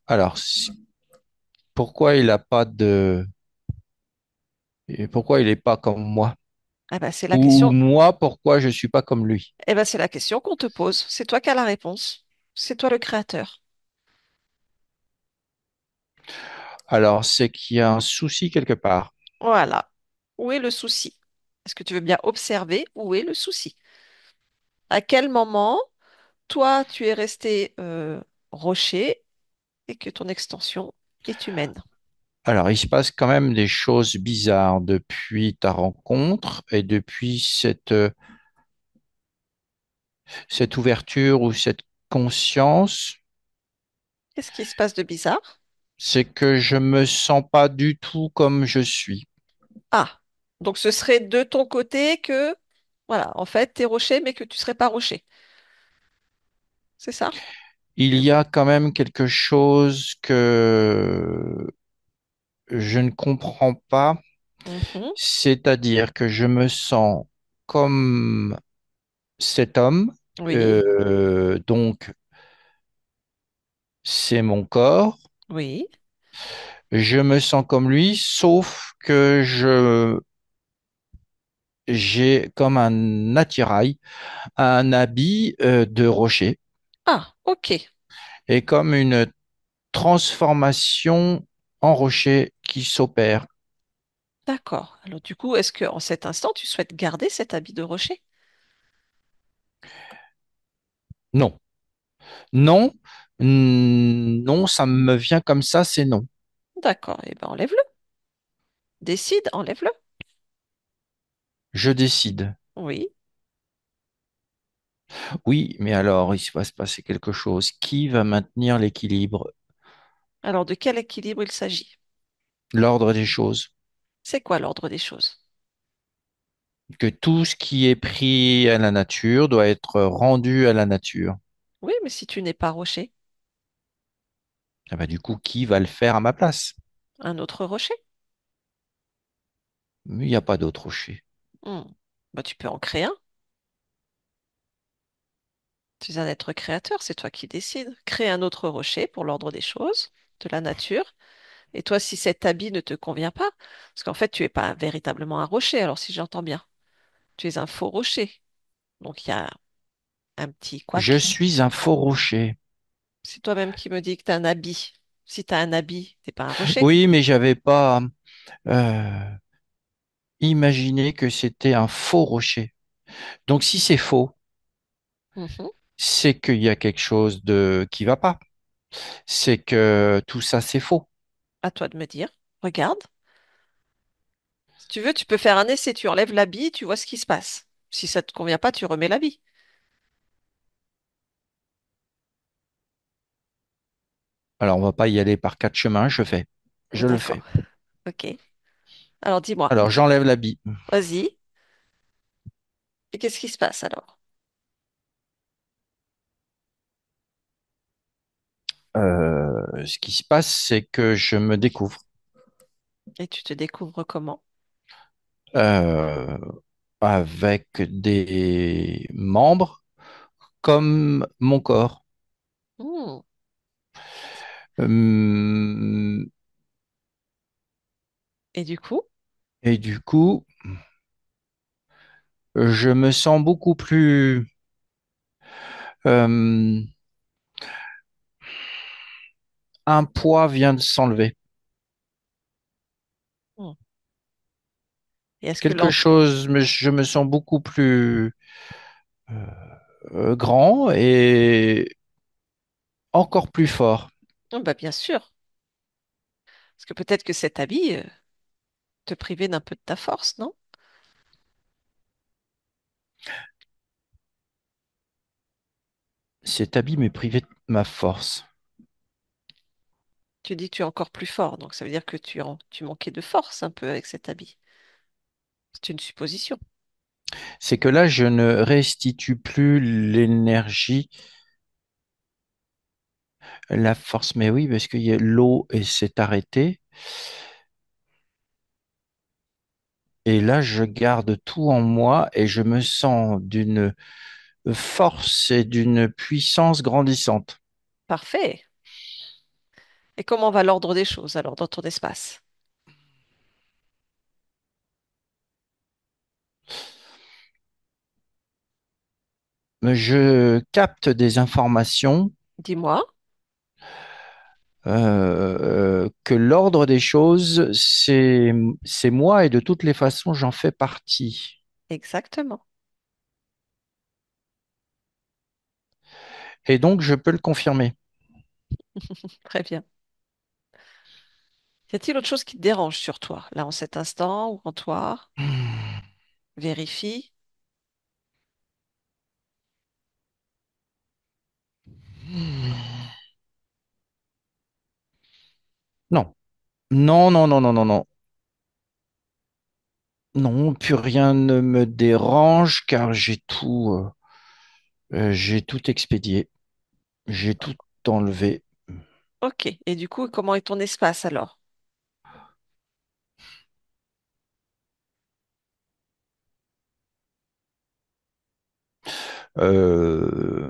Alors, pourquoi il a pas et pourquoi il est pas comme moi? Eh ben, c'est la Ou question. moi, pourquoi je suis pas comme lui? Eh ben, c'est la question qu'on te pose. C'est toi qui as la réponse. C'est toi le créateur. Alors, c'est qu'il y a un souci quelque part. Voilà. Où est le souci? Est-ce que tu veux bien observer où est le souci? À quel moment, toi, tu es resté rocher et que ton extension est humaine? Alors, il se passe quand même des choses bizarres depuis ta rencontre et depuis cette ouverture ou cette conscience. Qu'est-ce qui se passe de bizarre? C'est que je me sens pas du tout comme je suis. Ah, donc ce serait de ton côté que, voilà, en fait, t'es rocher, mais que tu serais pas rocher. C'est ça? Il y a quand même quelque chose que je ne comprends pas, Mhm. c'est-à-dire que je me sens comme cet homme, Oui, donc c'est mon corps, oui. je me sens comme lui, sauf que j'ai comme un attirail, un habit de rocher Ah, ok, et comme une transformation en rocher qui s'opère. d'accord. Alors du coup, est-ce que en cet instant, tu souhaites garder cet habit de rocher? Non, non, non, ça me vient comme ça, c'est non. D'accord, eh ben enlève-le. Décide, enlève-le. Je décide. Oui. Oui, mais alors il va se passer quelque chose. Qui va maintenir l'équilibre, Alors, de quel équilibre il s'agit? l'ordre des choses? C'est quoi l'ordre des choses? Que tout ce qui est pris à la nature doit être rendu à la nature. Oui, mais si tu n'es pas rocher, Ah bah, du coup, qui va le faire à ma place? un autre rocher? Il n'y a pas d'autre rocher. Hmm. Bah, tu peux en créer un. Tu es un être créateur, c'est toi qui décides. Crée un autre rocher pour l'ordre des choses, de la nature. Et toi, si cet habit ne te convient pas, parce qu'en fait, tu es pas véritablement un rocher, alors si j'entends bien, tu es un faux rocher. Donc il y a un petit Je couac. suis un faux rocher. C'est toi-même qui me dis que tu as un habit. Si tu as un habit, t'es pas un rocher. Oui, mais j'avais pas euh, imaginé que c'était un faux rocher. Donc, si c'est faux, Mhm. c'est qu'il y a quelque chose de qui va pas. C'est que tout ça, c'est faux. À toi de me dire. Regarde. Si tu veux, tu peux faire un essai. Tu enlèves l'habit, tu vois ce qui se passe. Si ça te convient pas, tu remets l'habit. Alors, on va pas y aller par quatre chemins. Je fais. Je le D'accord. fais. Ok. Alors dis-moi. Alors, j'enlève l'habit. Vas-y. Et qu'est-ce qui se passe alors? Ce qui se passe, c'est que je me découvre Et tu te découvres comment? euh, avec des membres comme mon corps. Hmm. Hum, Et du coup, et du coup, je me sens beaucoup plus... euh, un poids vient de s'enlever. hmm. Et est-ce que Quelque l'ordre... chose, je me sens beaucoup plus euh, grand et encore plus fort. Oh, bah, bien sûr. Parce que peut-être que cet habit te privait d'un peu de ta force, non? Cet habit m'est privé de ma force. Tu dis que tu es encore plus fort, donc ça veut dire que tu manquais de force un peu avec cet habit. C'est une supposition. C'est que là, je ne restitue plus l'énergie, la force. Mais oui, parce que l'eau s'est arrêtée. Et là, je garde tout en moi et je me sens d'une force et d'une puissance grandissante. Parfait. Et comment va l'ordre des choses alors dans ton espace? Je capte des informations Dis-moi. que l'ordre des choses, c'est moi et de toutes les façons, j'en fais partie. Exactement. Et donc, je peux le confirmer. Très bien. Y a-t-il autre chose qui te dérange sur toi, là en cet instant ou en toi? Vérifie. Non, non, non, non, non, non, non. Non, plus rien ne me dérange car j'ai tout expédié, j'ai tout enlevé. Ok. Et du coup, comment est ton espace alors?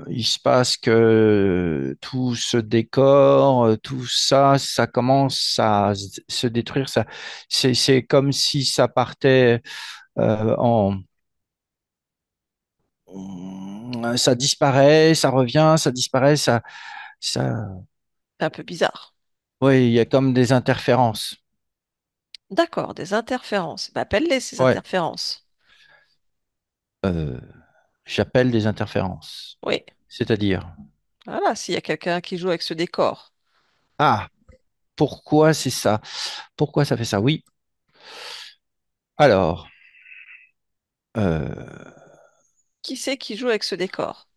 Il se passe que tout ce décor, tout ça, ça commence à se détruire. C'est comme si ça partait en, ça disparaît, ça revient, ça disparaît, ça, C'est un peu bizarre. oui, il y a comme des interférences. D'accord, des interférences. Bah, appelle-les ces Ouais, interférences. euh, j'appelle des interférences. Oui. C'est-à-dire, Voilà, s'il y a quelqu'un qui joue avec ce décor. ah. pourquoi c'est ça? Pourquoi ça fait ça? Oui. Alors, euh, Qui c'est qui joue avec ce décor?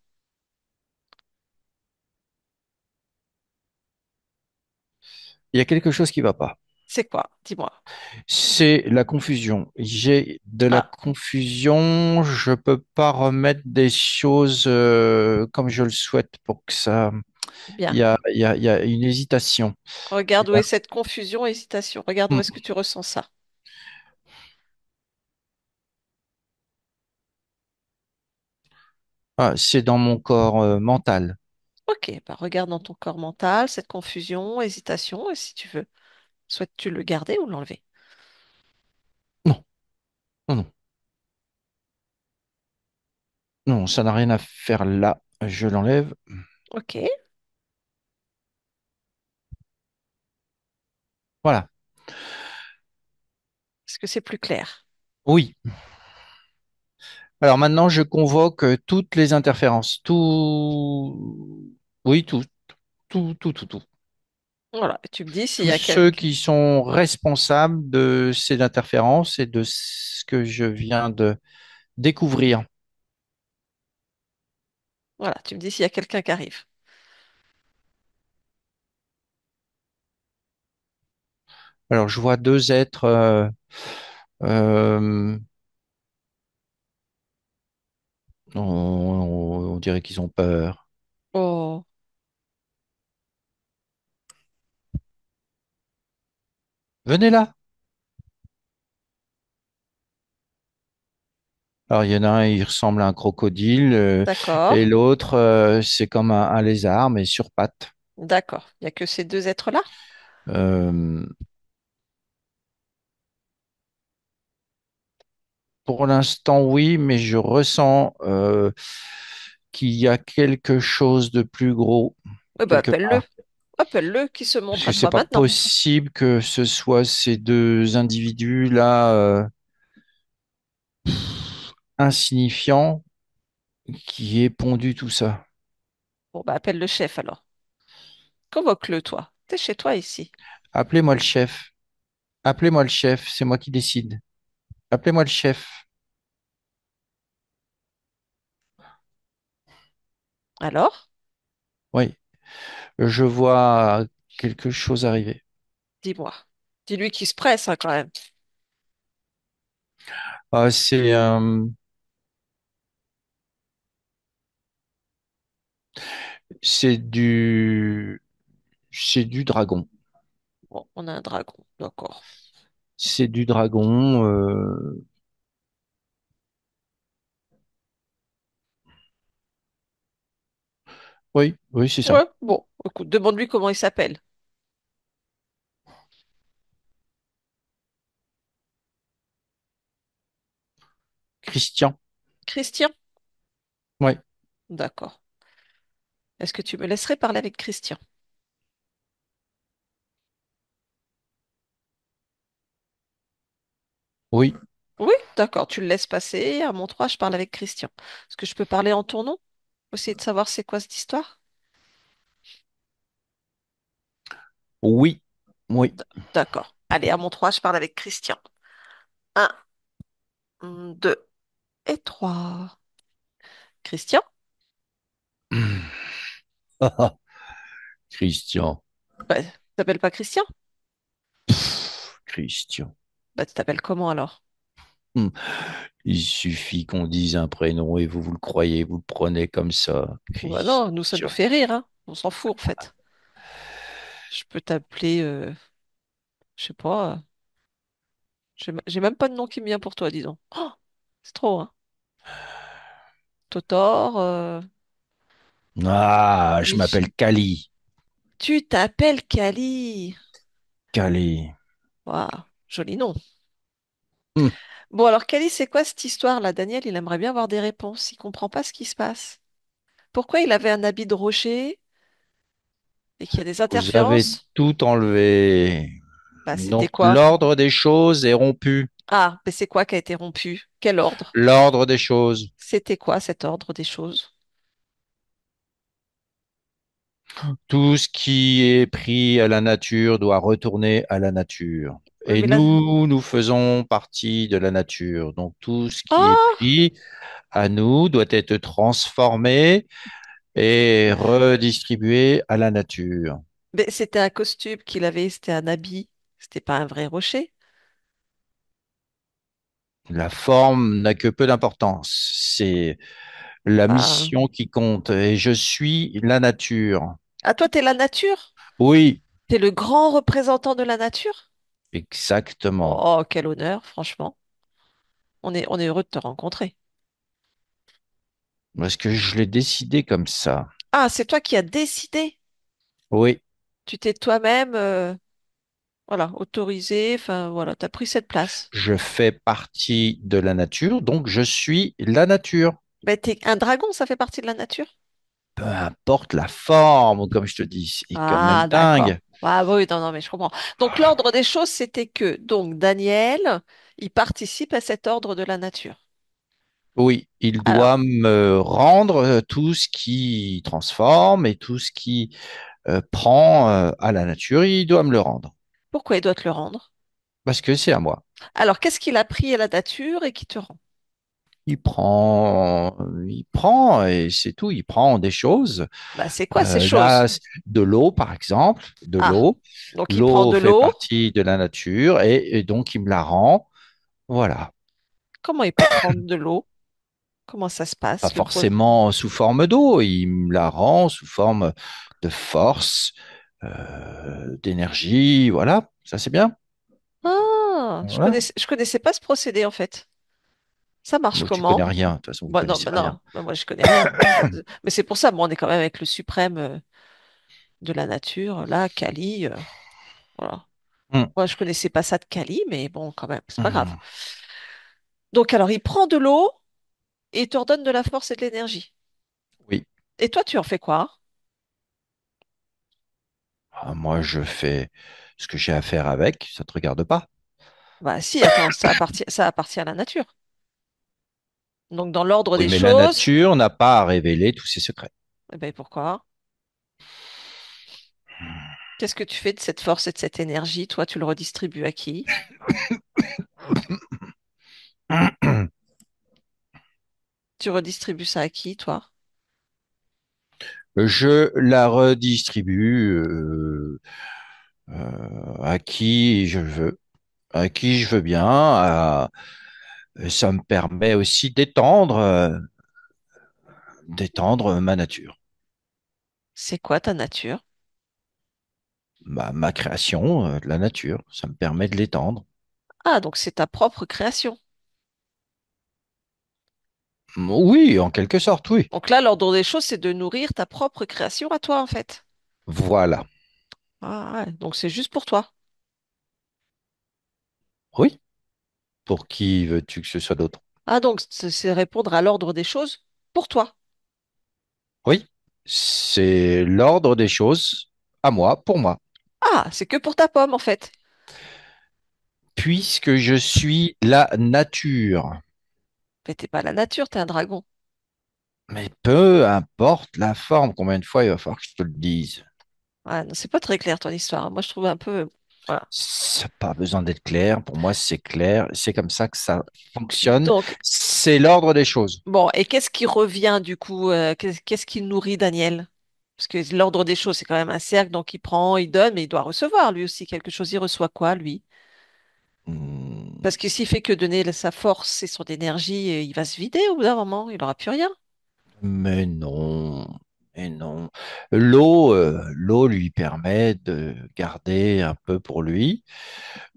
il y a quelque chose qui va pas. C'est quoi? Dis-moi. C'est la confusion. J'ai de la Ah, confusion. Je peux pas remettre des choses comme je le souhaite pour que ça. bien. Il y a une hésitation. Regarde où Là. est cette confusion, hésitation. Regarde où Hmm. est-ce que tu ressens ça. Ah, c'est dans mon corps mental. Ok, bah regarde dans ton corps mental cette confusion, hésitation, et si tu veux, souhaites-tu le garder ou l'enlever? Non, non, non, non, ça n'a rien à faire là. Je l'enlève. Ok. Voilà. Est-ce que c'est plus clair? Oui. Alors maintenant, je convoque toutes les interférences. Tout. Oui, tout, tout, tout, tout, tout. Voilà, et tu me dis s'il y Tous a ceux quelque... qui sont responsables de ces interférences et de ce que je viens de découvrir. Voilà, tu me dis s'il y a quelqu'un qui arrive. Alors, je vois deux êtres. Euh, on dirait qu'ils ont peur. Oh, Venez là. Alors, il y en a un, il ressemble à un crocodile, et d'accord, l'autre, c'est comme un lézard, mais sur pattes. d'accord. Il n'y a que ces deux êtres-là? Euh, pour l'instant, oui, mais je ressens qu'il y a quelque chose de plus gros Eh ben, quelque appelle-le. part. Appelle-le qui se Parce montre que à c'est toi pas maintenant. possible que ce soit ces deux individus-là insignifiants qui aient pondu tout ça. Bon, bah, appelle le chef alors. Convoque-le, toi. T'es chez toi ici. Appelez-moi le chef. Appelez-moi le chef. C'est moi qui décide. Appelez-moi le chef. Alors, Oui, je vois quelque chose arriver. dis-moi. Dis-lui qu'il se presse, hein, quand même. Ah, c'est c'est du dragon. Bon, on a un dragon, d'accord. C'est du dragon. Oui, oui, c'est ça. Ouais, bon, écoute, demande-lui comment il s'appelle. Christian. Christian? Oui, D'accord. Est-ce que tu me laisserais parler avec Christian? oui, Oui, d'accord, tu le laisses passer. À mon 3, je parle avec Christian. Est-ce que je peux parler en ton nom? Essayer de savoir c'est quoi cette histoire? oui, oui. D'accord. Allez, à mon 3, je parle avec Christian. Un, 2 et 3. Christian? Christian. Bah, tu t'appelles pas Christian? Christian. Bah, tu t'appelles comment alors? Hmm. Il suffit qu'on dise un prénom et vous le croyez, vous le prenez comme ça. Bah non, nous, ça nous Christian. fait rire, hein. On s'en fout, en fait. Je peux t'appeler, je sais pas, j'ai même pas de nom qui me vient pour toi, dis donc. Oh, c'est trop, hein. Totor, Ah, je Mich. m'appelle Kali. Tu t'appelles Kali. Kali. Waouh, joli nom. Hmm. Bon, alors Kali, c'est quoi cette histoire-là? Daniel, il aimerait bien avoir des réponses. Il comprend pas ce qui se passe. Pourquoi il avait un habit de rocher et qu'il y a des Vous avez interférences? tout enlevé. Bah, c'était Donc quoi? l'ordre des choses est rompu. Ah, mais c'est quoi qui a été rompu? Quel ordre? L'ordre des choses. C'était quoi cet ordre des choses? Tout ce qui est pris à la nature doit retourner à la nature. Oui, Et mais là. nous faisons partie de la nature. Donc tout ce qui est Oh! pris à nous doit être transformé et redistribué à la nature. Mais c'était un costume qu'il avait, c'était un habit. C'était pas un vrai rocher. La forme n'a que peu d'importance. C'est la Bah. mission qui compte. Et je suis la nature. Ah, toi, t'es la nature? Oui, T'es le grand représentant de la nature? exactement. Oh, quel honneur, franchement. On est heureux de te rencontrer. Parce que je l'ai décidé comme ça. Ah, c'est toi qui as décidé. Oui, Tu t'es toi-même, voilà, autorisé. Enfin, voilà, t'as pris cette place. je fais partie de la nature, donc je suis la nature. Ben, t'es un dragon, ça fait partie de la nature. Peu importe la forme, comme je te dis, c'est quand même Ah, d'accord. dingue. Ah oui, non, non, mais je comprends. Donc l'ordre des choses, c'était que donc Daniel, il participe à cet ordre de la nature. Oui, il doit Alors, me rendre tout ce qui transforme et tout ce qui prend à la nature, il doit me le rendre. pourquoi il doit te le rendre? Parce que c'est à moi. Alors, qu'est-ce qu'il a pris à la nature et qui te rend? Il prend et c'est tout. Il prend des choses. Bah, c'est quoi ces Là, choses? de l'eau, par exemple, de Ah, l'eau. donc il prend L'eau de fait l'eau. partie de la nature et donc il me la rend. Voilà. Comment il peut prendre de l'eau? Comment ça se Pas passe, le procès? forcément sous forme d'eau. Il me la rend sous forme de force, d'énergie. Voilà. Ça, c'est bien. Ah, Voilà. je connaissais pas ce procédé en fait. Ça marche Bon, tu connais comment? rien. De toute façon, vous Bah non, connaissez bah rien. non, bah moi je connais rien. Mais c'est pour ça, bon, on est quand même avec le suprême de la nature, là, Kali. Voilà. Hum, Moi je connaissais pas ça de Kali, mais bon, quand même, c'est pas grave. hum. Donc alors, il prend de l'eau et il te redonne de la force et de l'énergie. Oui. Et toi, tu en fais quoi? Ah, moi, je fais ce que j'ai à faire avec. Ça te regarde pas. Bah si, attends, ça appartient à la nature. Donc dans l'ordre Oui, des mais la choses, nature n'a pas à révéler tous ses secrets. eh ben pourquoi? Qu'est-ce que tu fais de cette force et de cette énergie? Toi, tu le redistribues à qui? Tu redistribues ça à qui, toi? Je la redistribue à qui je veux, à qui je veux bien. Ça me permet aussi d'étendre ma nature, C'est quoi ta nature? ma création de la nature. Ça me permet de l'étendre. Ah, donc c'est ta propre création. Oui, en quelque sorte, oui. Donc là, l'ordre des choses, c'est de nourrir ta propre création à toi, en fait. Voilà. Ah, ouais, donc c'est juste pour toi. Oui. Pour qui veux-tu que ce soit d'autre? Ah, donc c'est répondre à l'ordre des choses pour toi. Oui. C'est l'ordre des choses à moi, pour moi. Ah, c'est que pour ta pomme, en fait. Puisque je suis la nature. Mais t'es pas la nature, t'es un dragon. Mais peu importe la forme, combien de fois il va falloir que je te le dise. Ah, non, c'est pas très clair ton histoire. Moi, je trouve un peu. Voilà. Ça n'a pas besoin d'être clair. Pour moi, c'est clair. C'est comme ça que ça fonctionne. Donc, C'est l'ordre des choses. bon, et qu'est-ce qui revient du coup? Qu'est-ce qui nourrit Daniel? Parce que l'ordre des choses, c'est quand même un cercle, donc il prend, il donne, mais il doit recevoir lui aussi quelque chose. Il reçoit quoi, lui? Hmm, Parce que s'il fait que donner sa force et son énergie, il va se vider au bout d'un moment, il n'aura plus rien. Mais non. Mais non. L'eau lui permet de garder un peu pour lui.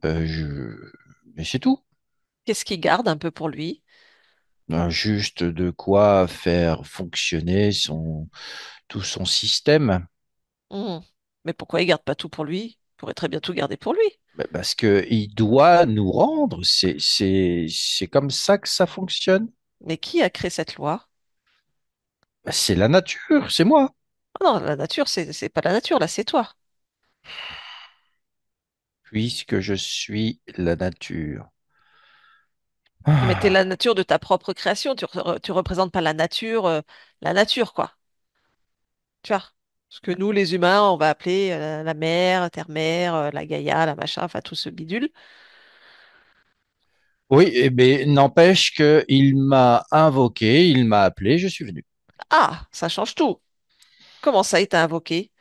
Euh, je... Mais c'est tout. Qu'est-ce qu'il garde un peu pour lui? Juste de quoi faire fonctionner tout son système. Hmm. Mais pourquoi il garde pas tout pour lui? Il pourrait très bien tout garder pour lui. Ben, parce que il doit nous rendre. C'est comme ça que ça fonctionne. Mais qui a créé cette loi? Ben, c'est la nature, c'est moi. Ah non, la nature, c'est pas la nature, là, c'est toi. Puisque je suis la nature. Mais t'es Ah, la nature de ta propre création. Tu représentes pas la nature, quoi. Tu vois? Ce que nous, les humains, on va appeler la mère, terre-mère, la Gaïa, la machin, enfin tout ce bidule. Oui, eh ben, n'empêche qu'il m'a invoqué, il m'a appelé, je suis venu. Ah, ça change tout. Comment ça, il t'a invoqué?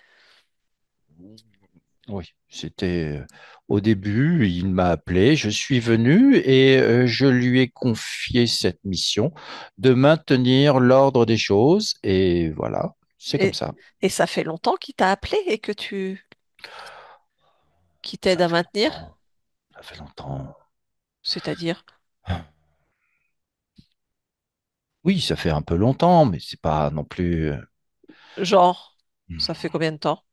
Oui, c'était au début, il m'a appelé, je suis venu et je lui ai confié cette mission de maintenir l'ordre des choses et voilà, c'est comme Et, ça. et ça fait longtemps qu'il t'a appelé et que qui t'aide Ça à fait maintenir? longtemps, ça fait longtemps. C'est-à-dire, Oui, ça fait un peu longtemps, mais c'est pas non plus genre, ça fait combien de temps?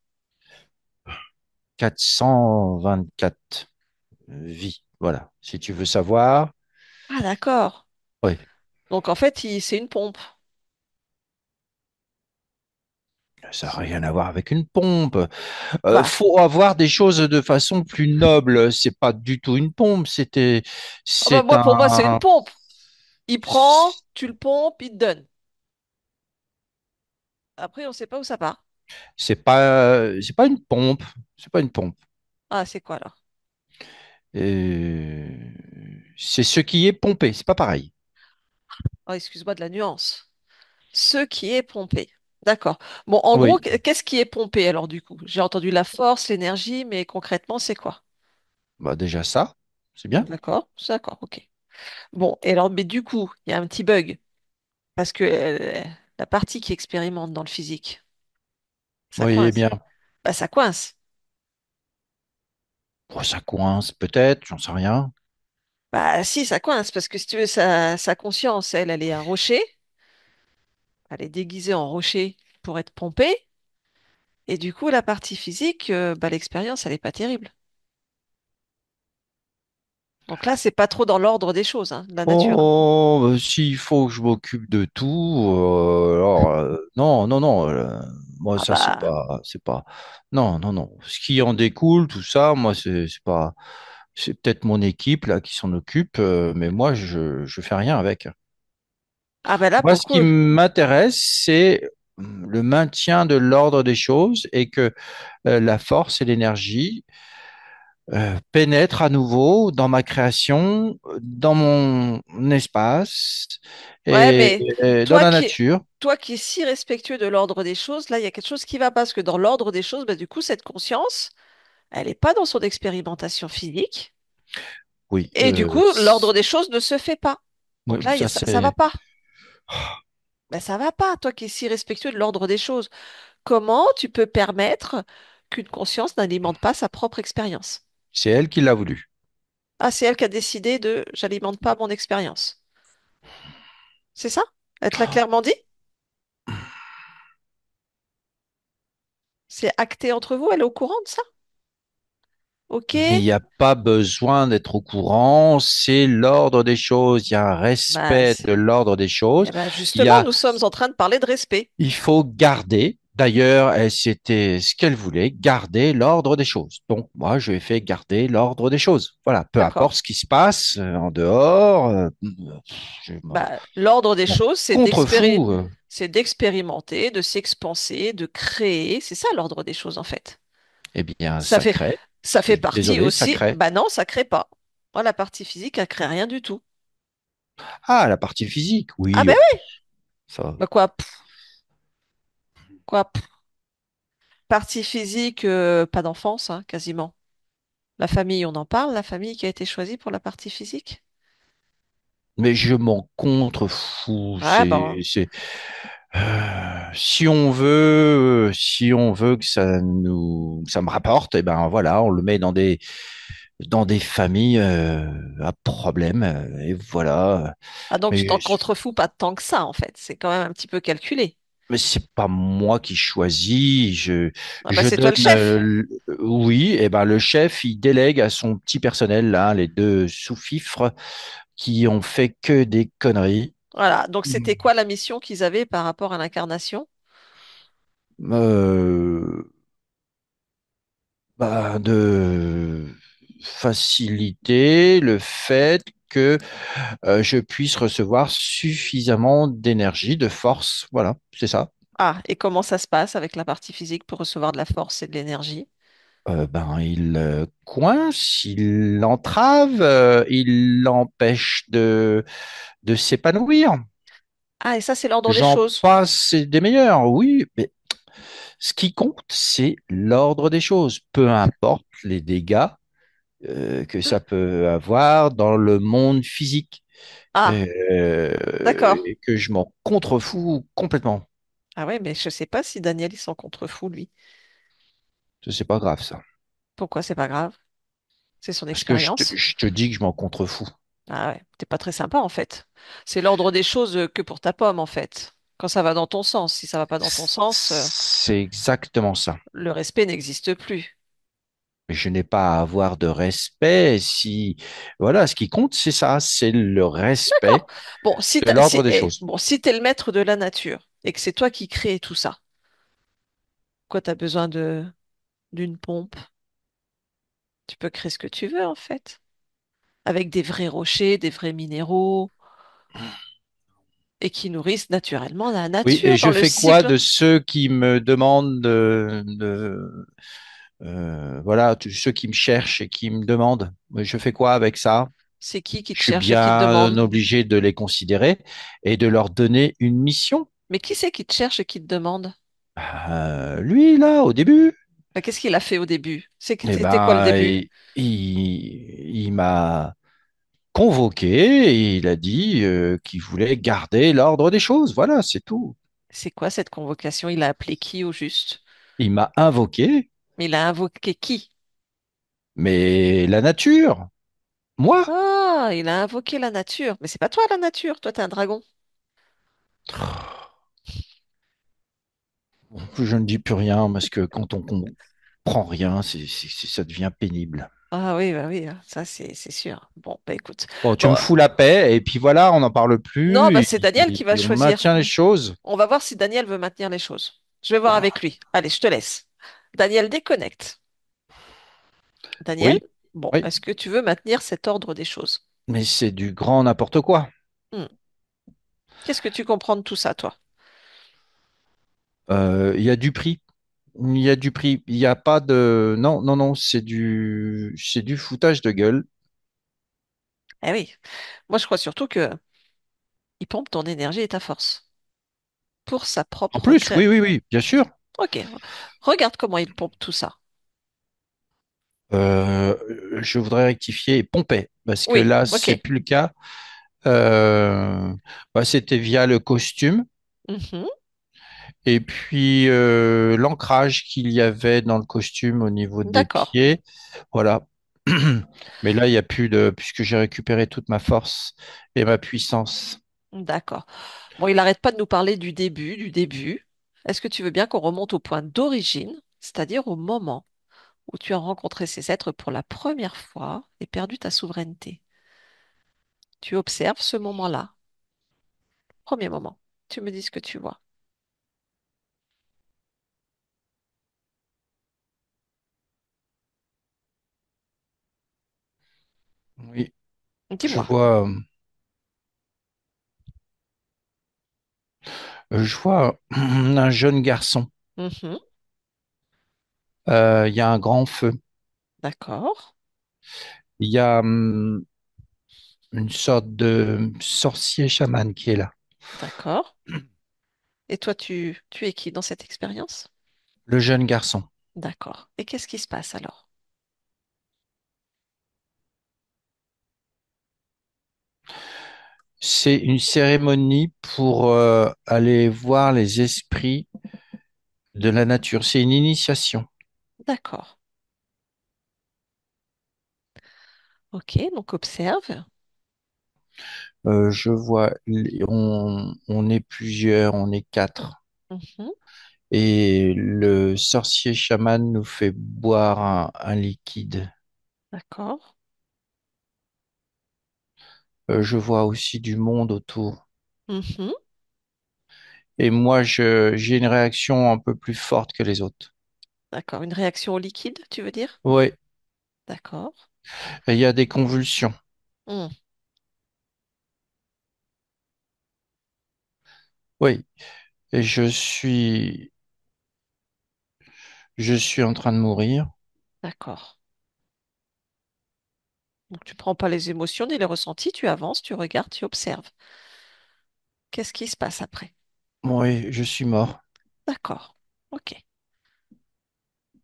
424 vies. Voilà, si tu veux savoir, Ah, d'accord. oui, Donc en fait, c'est une pompe. ça n'a rien à voir avec une pompe. Bah, Faut avoir des choses de façon plus noble. C'est pas du tout une pompe. ah bah C'est moi, pour moi, c'est une un, pompe. Il prend, tu le pompes, il te donne. Après, on sait pas où ça part. c'est pas une pompe. C'est pas une pompe. Ah, c'est quoi là? Euh, c'est ce qui est pompé. C'est pas pareil. Oh, excuse-moi de la nuance. Ce qui est pompé. D'accord. Bon, en gros, Oui, qu'est-ce qui est pompé alors du coup? J'ai entendu la force, l'énergie, mais concrètement, c'est quoi? bah déjà ça, c'est bien. D'accord, ok. Bon, et alors, mais du coup, il y a un petit bug, parce que la partie qui expérimente dans le physique, ça Oui, coince. bien. Bah, ça coince. Oh, ça coince peut-être, j'en sais rien. Bah, si, ça coince, parce que si tu veux, sa conscience, elle est un rocher, elle est déguisée en rocher pour être pompée, et du coup, la partie physique, bah, l'expérience, elle est pas terrible. Donc là, c'est pas trop dans l'ordre des choses, hein, de la nature. Oh, s'il faut que je m'occupe de tout, alors non, non, non. Moi, Ah ça, bah, c'est pas. Non, non, non. Ce qui en découle, tout ça, moi, c'est pas. C'est peut-être mon équipe là qui s'en occupe, mais moi, je fais rien avec. ah bah là, Moi, pour le ce qui coup, m'intéresse, c'est le maintien de l'ordre des choses et que la force et l'énergie pénètre à nouveau dans ma création, dans mon espace ouais, et, mais et dans toi la qui, nature. toi qui es si respectueux de l'ordre des choses, là, il y a quelque chose qui va pas, parce que dans l'ordre des choses, bah, du coup, cette conscience, elle n'est pas dans son expérimentation physique, Oui, et du coup, l'ordre des choses ne se fait pas. oui, Donc là, ça ça va c'est. pas. Ben, ça va pas, toi qui es si respectueux de l'ordre des choses. Comment tu peux permettre qu'une conscience n'alimente pas sa propre expérience? C'est elle qui l'a voulu. Ah, c'est elle qui a décidé de j'alimente pas mon expérience. C'est ça? Elle te l'a clairement dit? C'est acté entre vous? Elle est au courant de ça? Ok. Mais il n'y a pas besoin d'être au courant, c'est l'ordre des choses, il y a un Bah, respect de l'ordre des choses, eh ben il y justement, a, nous sommes en train de parler de respect. il faut garder, d'ailleurs, c'était ce qu'elle voulait, garder l'ordre des choses. Donc moi, je lui ai fait garder l'ordre des choses. Voilà, peu D'accord. importe ce qui se passe en dehors, je Bah, l'ordre des m'en choses, contrefous. c'est d'expérimenter, de s'expanser, de créer. C'est ça l'ordre des choses, en fait. Eh bien, Ça ça fait, crée. ça Je fait suis partie désolé, ça aussi. crée. Bah non, ça crée pas. Moi, la partie physique, elle crée rien du tout. Ah, la partie physique, Ah oui, ben oh, oui. ça. Bah quoi? Quoi? Partie physique, pas d'enfance, hein, quasiment. La famille, on en parle, la famille qui a été choisie pour la partie physique? Mais je m'en contrefous. Ouais, ben, Si on veut que ça me rapporte, et ben voilà, on le met dans des familles à problème, et voilà. ah donc tu Mais, t'en contrefous pas tant que ça, en fait. C'est quand même un petit peu calculé. mais c'est pas moi qui choisis. Ah bah Je c'est toi donne, le chef. oui, et ben le chef, il délègue à son petit personnel là, les deux sous-fifres qui ont fait que des conneries. Voilà. Donc c'était quoi la mission qu'ils avaient par rapport à l'incarnation? Euh, de faciliter le fait que je puisse recevoir suffisamment d'énergie, de force. Voilà, c'est ça. Ah, et comment ça se passe avec la partie physique pour recevoir de la force et de l'énergie? Il coince, il l'entrave, il l'empêche de s'épanouir. Ah, et ça, c'est l'ordre des J'en choses. passe des meilleurs, oui, mais ce qui compte, c'est l'ordre des choses, peu importe les dégâts que ça peut avoir dans le monde physique, Ah, euh, d'accord. et que je m'en contrefous complètement. Ah ouais, mais je sais pas si Daniel, il s'en contrefou, lui. C'est pas grave ça, Pourquoi c'est pas grave? C'est son parce que expérience. je te dis que je m'en contrefous. Ah ouais, t'es pas très sympa, en fait. C'est l'ordre des choses que pour ta pomme, en fait. Quand ça va dans ton sens. Si ça va pas dans ton sens, C'est exactement ça. le respect n'existe plus. Mais je n'ai pas à avoir de respect si, voilà, ce qui compte, c'est ça, c'est le D'accord. respect Bon, si de l'ordre des choses. bon, si t'es le maître de la nature et que c'est toi qui crée tout ça, quoi, t'as besoin d'une pompe? Tu peux créer ce que tu veux, en fait. Avec des vrais rochers, des vrais minéraux, et qui nourrissent naturellement la Oui, et nature dans je le fais quoi cycle. de ceux qui me demandent voilà, tous ceux qui me cherchent et qui me demandent, je fais quoi avec ça? C'est qui te Je suis cherche et qui te bien demande? obligé de les considérer et de leur donner une mission. Mais qui c'est qui te cherche et qui te demande? Lui, là, au début, Enfin, qu'est-ce qu'il a fait au début? eh C'était quoi le ben, début? il m'a convoqué et il a dit qu'il voulait garder l'ordre des choses. Voilà, c'est tout. C'est quoi cette convocation? Il a appelé qui au juste? Il m'a invoqué, Mais il a invoqué qui? mais la nature, moi, Ah, il a invoqué la nature. Mais c'est pas toi la nature, toi t'es un dragon. je ne dis plus rien parce que quand on comprend rien, ça devient pénible. Ah oui, bah oui, hein, ça c'est sûr. Bon, bah écoute. Bon, tu Bon, me fous la paix et puis voilà, on n'en parle non, bah plus c'est Daniel qui va et on choisir. maintient les choses. On va voir si Daniel veut maintenir les choses. Je vais voir avec lui. Allez, je te laisse. Daniel, déconnecte. Daniel, Oui, bon, oui, est-ce que tu veux maintenir cet ordre des choses? mais c'est du grand n'importe quoi. Hmm. Qu'est-ce que tu comprends de tout ça, toi? Il y a du prix. Il y a du prix. Il n'y a pas de. Non, non, non, c'est du foutage de gueule. Eh oui, moi je crois surtout que il pompe ton énergie et ta force pour sa En propre plus, cré... oui, oui, oui, bien sûr. Ok, regarde comment il pompe tout ça. Euh, je voudrais rectifier pompait, parce que Oui, là, ok. c'est plus le cas. Euh, C'était via le costume Mhm, et puis l'ancrage qu'il y avait dans le costume au niveau des d'accord, pieds. Voilà. Mais là, il n'y a plus de, puisque j'ai récupéré toute ma force et ma puissance. d'accord. Bon, il n'arrête pas de nous parler du début, du début. Est-ce que tu veux bien qu'on remonte au point d'origine, c'est-à-dire au moment où tu as rencontré ces êtres pour la première fois et perdu ta souveraineté? Tu observes ce moment-là, premier moment. Tu me dis ce que tu vois. Oui, Dis-moi. je vois un jeune garçon. Mhm, Il y a un grand feu. d'accord, Il y a une sorte de sorcier chaman qui est là. d'accord. Et toi, tu es qui dans cette expérience? Le jeune garçon. D'accord. Et qu'est-ce qui se passe alors? C'est une cérémonie pour aller voir les esprits de la nature. C'est une initiation. D'accord. Ok, donc observe. Je vois, on est plusieurs, on est quatre. Mhm, Et le sorcier chaman nous fait boire un liquide. d'accord. Je vois aussi du monde autour. Mhm, Et moi, j'ai une réaction un peu plus forte que les autres. d'accord. Une réaction au liquide, tu veux dire? Oui, D'accord. il y a des convulsions. Hmm, Oui, et je suis en train de mourir. D'accord. Donc tu prends pas les émotions ni les ressentis, tu avances, tu regardes, tu observes. Qu'est-ce qui se passe après? Oui, je suis mort. D'accord. Ok.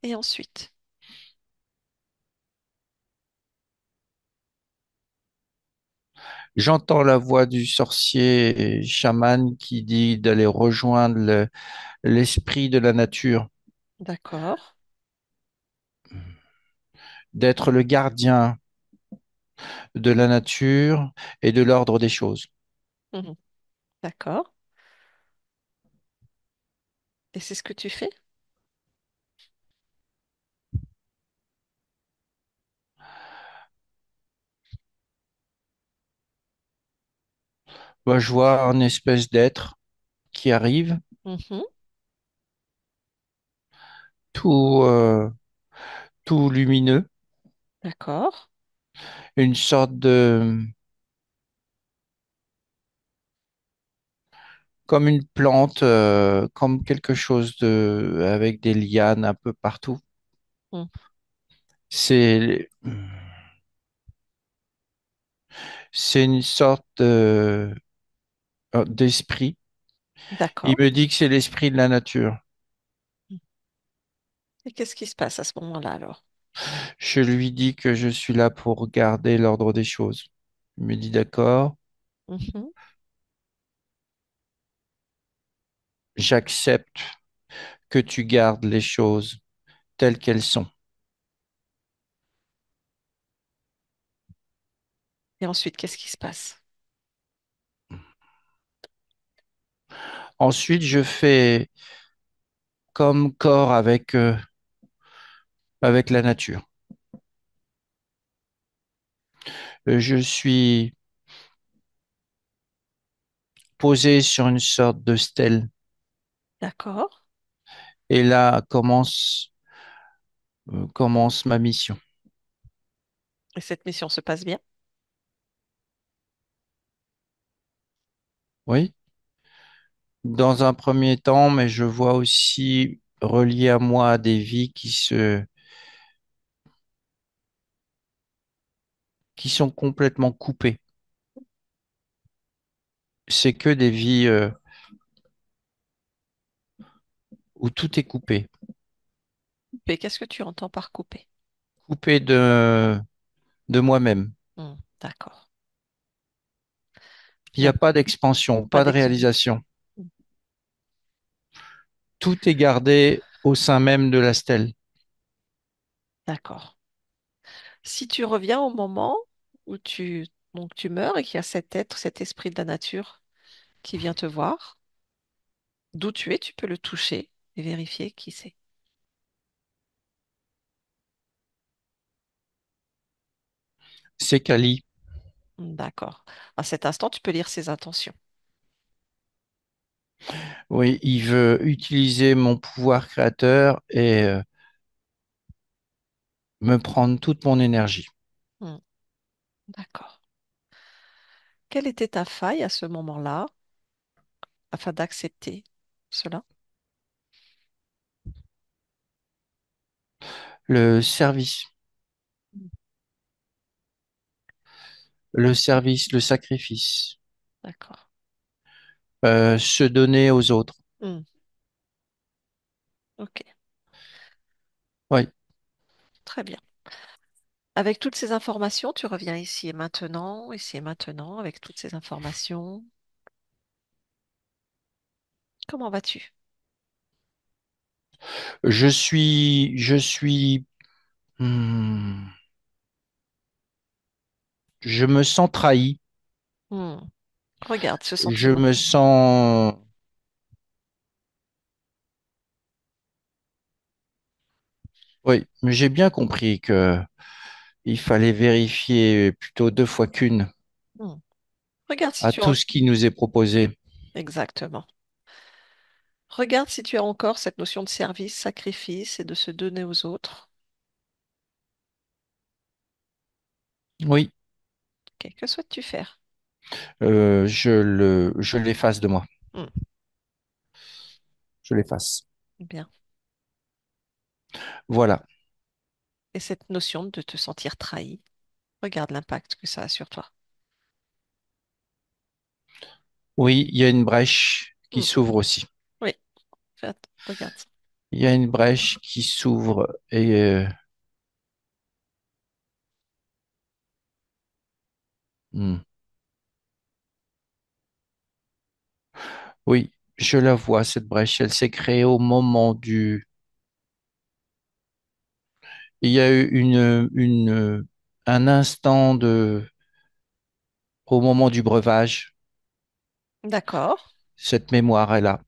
Et ensuite? J'entends la voix du sorcier et chaman qui dit d'aller rejoindre l'esprit de la nature, D'accord. d'être le gardien de la nature et de l'ordre des choses. Mhm. D'accord. Et c'est ce que tu fais? Moi, je vois un espèce d'être qui arrive, Mhm. tout, tout lumineux, D'accord. une sorte de, comme une plante, comme quelque chose de, avec des lianes un peu partout. Mhm. C'est, c'est une sorte d'esprit. Il D'accord. me dit que c'est l'esprit de la nature. Et qu'est-ce qui se passe à ce moment-là alors? Je lui dis que je suis là pour garder l'ordre des choses. Il me dit d'accord, Mhm. j'accepte que tu gardes les choses telles qu'elles sont. Et ensuite, qu'est-ce qui se passe? Ensuite, je fais comme corps avec la nature. Je suis posé sur une sorte de stèle D'accord. et là commence ma mission. Et cette mission se passe bien? Oui, dans un premier temps, mais je vois aussi relié à moi des vies qui sont complètement coupées. C'est que des vies où tout est coupé, Et qu'est-ce que tu entends par couper? coupé de moi-même. D'accord. Il n'y a Bien. pas d'expansion, Pas pas de d'exemple. réalisation. Tout est gardé au sein même de la stèle. D'accord. Si tu reviens au moment où tu meurs et qu'il y a cet être, cet esprit de la nature qui vient te voir, d'où tu es, tu peux le toucher et vérifier qui c'est. C'est Kali. D'accord. À cet instant, tu peux lire ses intentions. Oui, il veut utiliser mon pouvoir créateur et me prendre toute mon énergie. Hmm, d'accord. Quelle était ta faille à ce moment-là afin d'accepter cela? Le service, Hmm, le service, le sacrifice, d'accord. se donner aux autres. Hmm, ok, Oui, très bien. Avec toutes ces informations, tu reviens ici et maintenant, avec toutes ces informations. Comment vas-tu? je suis, hmm, je me sens trahi. Hmm, regarde ce Je sentiment. me sens, oui, mais j'ai bien compris que il fallait vérifier plutôt deux fois qu'une Hmm, regarde si à tu as... tout ce qui nous est proposé. Exactement. Regarde si tu as encore cette notion de service, sacrifice et de se donner aux autres. Oui, Ok, que souhaites-tu faire? je l'efface de moi. Hmm. je l'efface. Bien. Voilà. Et cette notion de te sentir trahi, regarde l'impact que ça a sur toi. Oui, il y a une brèche qui Hmm. s'ouvre aussi. Oui, regarde ça. Il y a une brèche qui s'ouvre et hmm, oui, je la vois, cette brèche. Elle s'est créée au moment du. Il y a eu un instant au moment du breuvage. D'accord. Cette mémoire est là.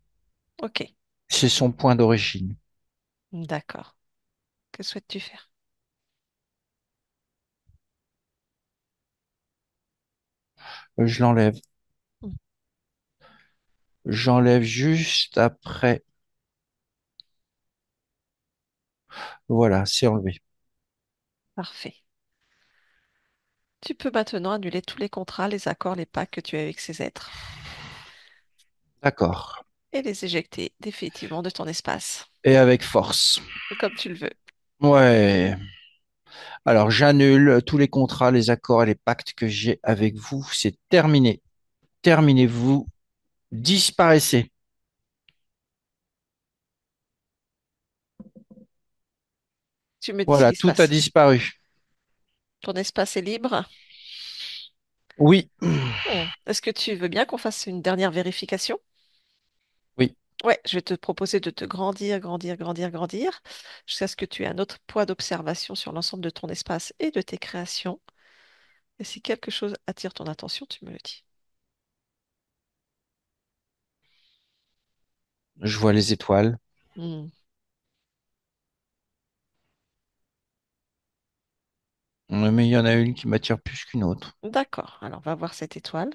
Ok. C'est son point d'origine. D'accord. Que souhaites-tu faire? Je l'enlève. Hmm. J'enlève juste après. Voilà, c'est enlevé. Parfait. Tu peux maintenant annuler tous les contrats, les accords, les pactes que tu as avec ces êtres D'accord. et les éjecter définitivement de ton espace, Et avec force. comme tu le veux. Ouais. Alors, j'annule tous les contrats, les accords et les pactes que j'ai avec vous. C'est terminé. Terminez-vous. Disparaissez. Tu me dis ce Voilà, qui se tout a passe. disparu. Ton espace est libre. Oui, Est-ce que tu veux bien qu'on fasse une dernière vérification? oui. Ouais, je vais te proposer de te grandir, grandir, grandir, grandir, jusqu'à ce que tu aies un autre poids d'observation sur l'ensemble de ton espace et de tes créations. Et si quelque chose attire ton attention, tu me le dis. Je vois les étoiles. Hmm. Mais il y en a une qui m'attire plus qu'une autre. D'accord, alors va voir cette étoile.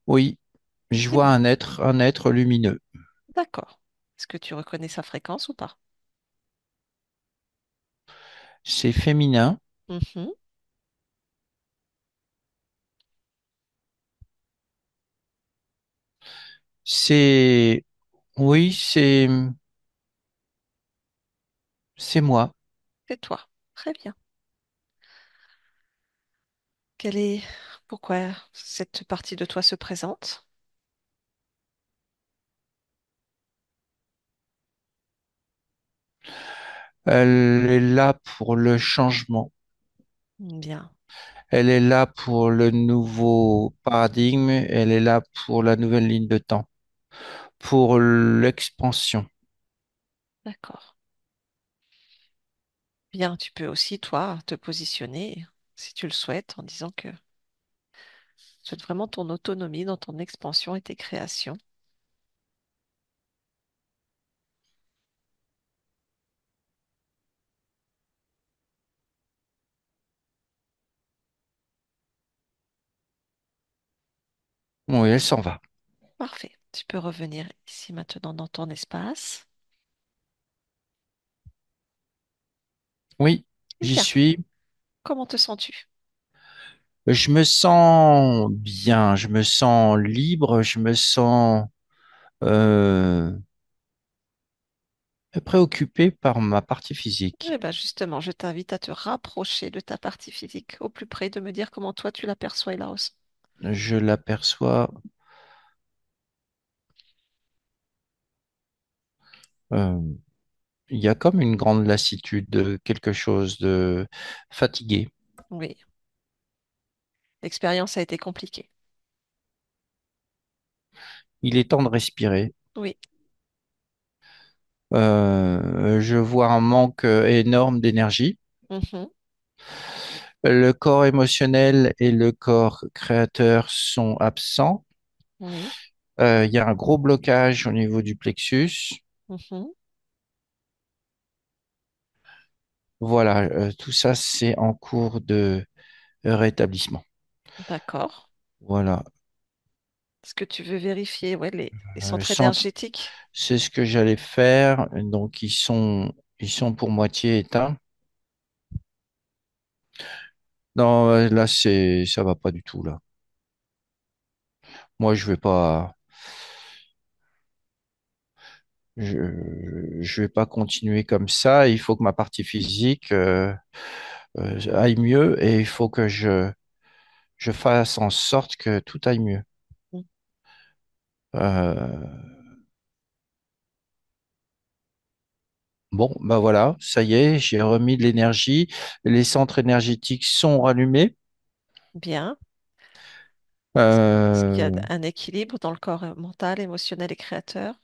Oui, je Eh vois bien, un être lumineux. d'accord. Est-ce que tu reconnais sa fréquence ou pas? C'est féminin. Mhm. C'est, oui, c'est moi. C'est toi. Très bien. Quelle est... Pourquoi cette partie de toi se présente? Elle est là pour le changement. Bien, Elle est là pour le nouveau paradigme. Elle est là pour la nouvelle ligne de temps, pour l'expansion. d'accord. Bien, tu peux aussi, toi, te positionner, si tu le souhaites, en disant que tu souhaites vraiment ton autonomie dans ton expansion et tes créations. Oui, elle s'en va. Parfait. Tu peux revenir ici maintenant dans ton espace. Oui, j'y Bien. suis. Comment te sens-tu? Je me sens bien, je me sens libre, je me sens euh, préoccupé par ma partie Eh physique. bien, justement, je t'invite à te rapprocher de ta partie physique au plus près, de me dire comment toi tu l'aperçois et la ressens. Je l'aperçois. euh, il y a comme une grande lassitude, quelque chose de fatigué. Oui, l'expérience a été compliquée. Il est temps de respirer. Oui. Je vois un manque énorme d'énergie. Mhm. Le corps émotionnel et le corps créateur sont absents. Oui. Il y a un gros blocage au niveau du plexus. Mhm. Voilà, tout ça, c'est en cours de rétablissement. D'accord. Voilà. Est-ce que tu veux vérifier ouais, les Le centres centre, énergétiques? c'est ce que j'allais faire. Donc, ils sont pour moitié éteints. Non, là, ça va pas du tout, là. Moi, je vais pas continuer comme ça. Il faut que ma partie physique, aille mieux et il faut que je fasse en sorte que tout aille mieux. Mm. Euh, bon, bah voilà, ça y est, j'ai remis de l'énergie. Les centres énergétiques sont rallumés. Bien. Est-ce qu'il y a Euh, un équilibre dans le corps mental, émotionnel et créateur?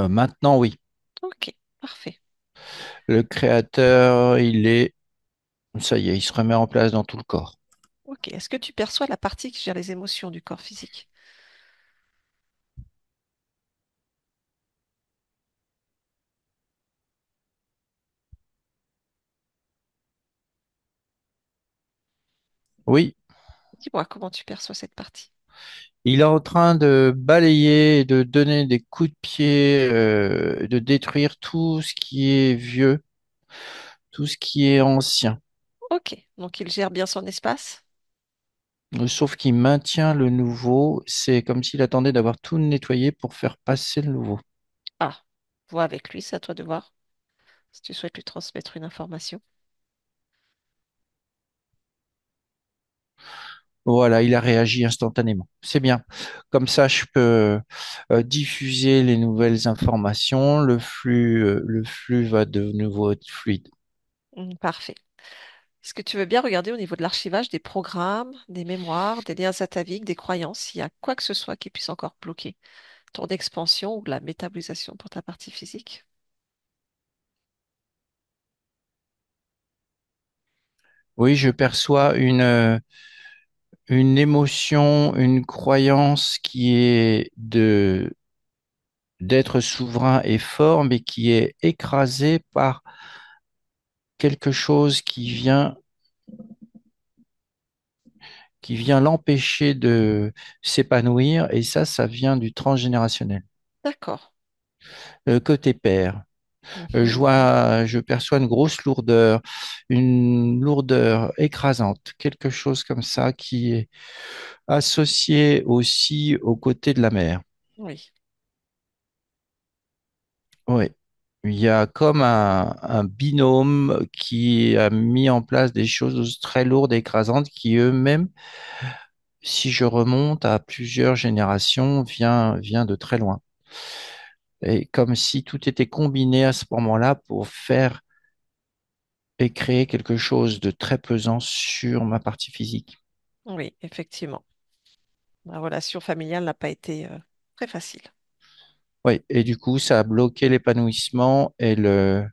maintenant, oui. Ok, parfait. Le créateur, ça y est, il se remet en place dans tout le corps. Ok. Est-ce que tu perçois la partie qui gère les émotions du corps physique? Oui, Dis-moi comment tu perçois cette partie. il est en train de balayer, de donner des coups de pied, de détruire tout ce qui est vieux, tout ce qui est ancien. Ok, donc il gère bien son espace? Sauf qu'il maintient le nouveau. C'est comme s'il attendait d'avoir tout nettoyé pour faire passer le nouveau. Ah, vois avec lui, c'est à toi de voir si tu souhaites lui transmettre une information. Voilà, il a réagi instantanément. C'est bien. Comme ça, je peux diffuser les nouvelles informations. Le flux va de nouveau être fluide. Parfait. Est-ce que tu veux bien regarder au niveau de l'archivage des programmes, des mémoires, des liens ataviques, des croyances, s'il y a quoi que ce soit qui puisse encore bloquer ton expansion ou la métabolisation pour ta partie physique? Oui, je perçois une émotion, une croyance qui est d'être souverain et fort, mais qui est écrasée par quelque chose qui vient l'empêcher de s'épanouir, et ça vient du transgénérationnel. D'accord. Côté père, Mhm. je perçois une lourdeur écrasante, quelque chose comme ça qui est associé aussi au côté de la mère. Oui, Oui. Il y a comme un binôme qui a mis en place des choses très lourdes et écrasantes qui eux-mêmes, si je remonte à plusieurs générations, vient de très loin. Et comme si tout était combiné à ce moment-là pour faire et créer quelque chose de très pesant sur ma partie physique. oui, effectivement. La relation familiale n'a pas été très facile. Oui, et du coup, ça a bloqué l'épanouissement et la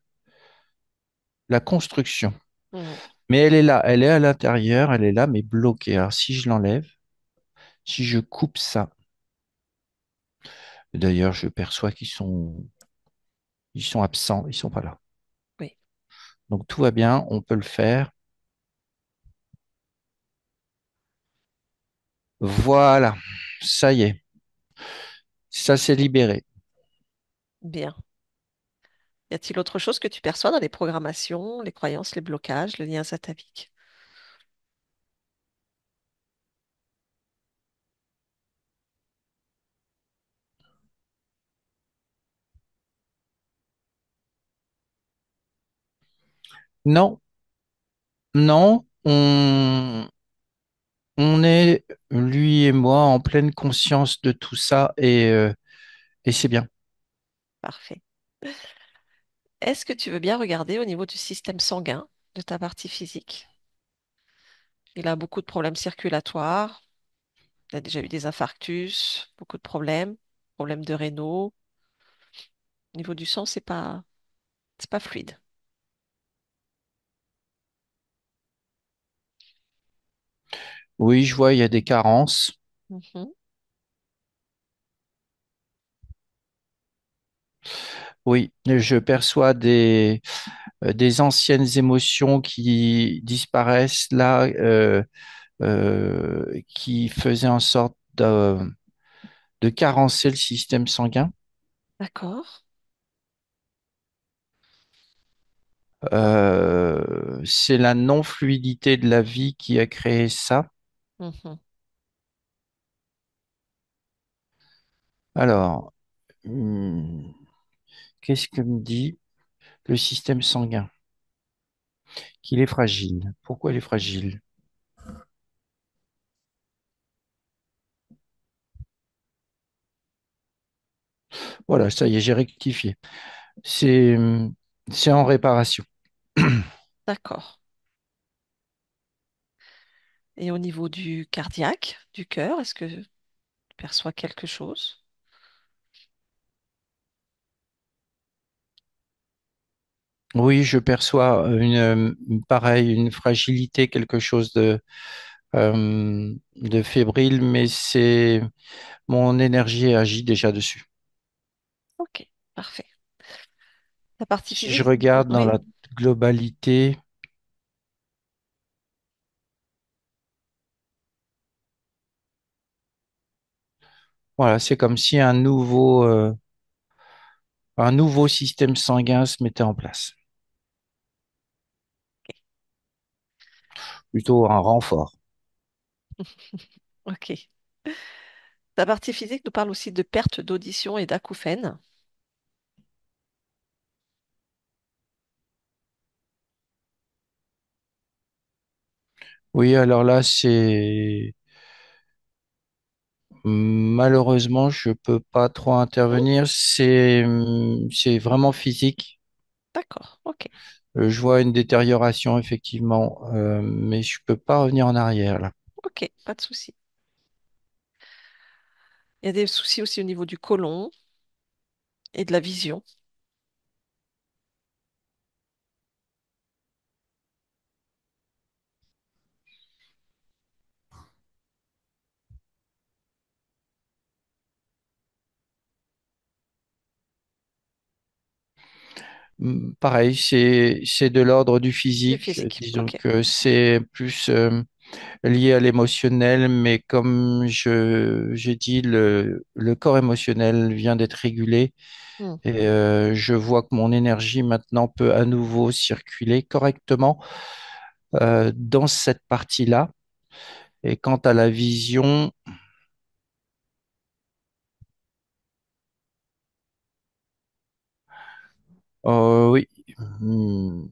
construction. Mhm. Mais elle est là, elle est à l'intérieur, elle est là, mais bloquée. Alors, si je l'enlève, si je coupe ça, d'ailleurs, je perçois ils sont absents, ils sont pas là. Oui, Donc, tout va bien, on peut le faire. Voilà, ça y est, ça s'est libéré. bien. Y a-t-il autre chose que tu perçois dans les programmations, les croyances, les blocages, les liens ataviques? Non, non, on est, lui et moi, en pleine conscience de tout ça et c'est bien. Parfait. Est-ce que tu veux bien regarder au niveau du système sanguin de ta partie physique? Il a beaucoup de problèmes circulatoires. Il a déjà eu des infarctus, beaucoup de problèmes, problèmes de rénaux. Au niveau du sang, c'est pas fluide. Oui, je vois, il y a des carences. Mhm. Oui, je perçois des anciennes émotions qui disparaissent là, qui faisaient en sorte de carencer le système sanguin. D'accord. C'est la non-fluidité de la vie qui a créé ça. Mhm. Alors, hmm, qu'est-ce que me dit le système sanguin? Qu'il est fragile. Pourquoi il est fragile? Voilà, ça y est, j'ai rectifié. C'est, c'est en réparation. D'accord. Et au niveau du cardiaque, du cœur, est-ce que tu perçois quelque chose? Oui, je perçois pareil, une fragilité, quelque chose de fébrile, mais c'est mon énergie agit déjà dessus. Ok, parfait. La partie Si je physique, regarde dans oui, la globalité, voilà, c'est comme si un nouveau système sanguin se mettait en place, plutôt un renfort. ok. La partie physique nous parle aussi de perte d'audition et d'acouphènes. Oui, alors là, c'est malheureusement, je peux pas trop Hmm, intervenir. C'est vraiment physique. d'accord, ok, Je vois une détérioration effectivement, mais je peux pas revenir en arrière là. ok, pas de souci. Il y a des soucis aussi au niveau du côlon et de la vision. Pareil, c'est de l'ordre du Du physique. physique, Disons ok. que c'est plus lié à l'émotionnel, mais comme je j'ai dit, le corps émotionnel vient d'être régulé Hmm, et je vois que mon énergie maintenant peut à nouveau circuler correctement dans cette partie-là. Et quant à la vision, oui, hmm,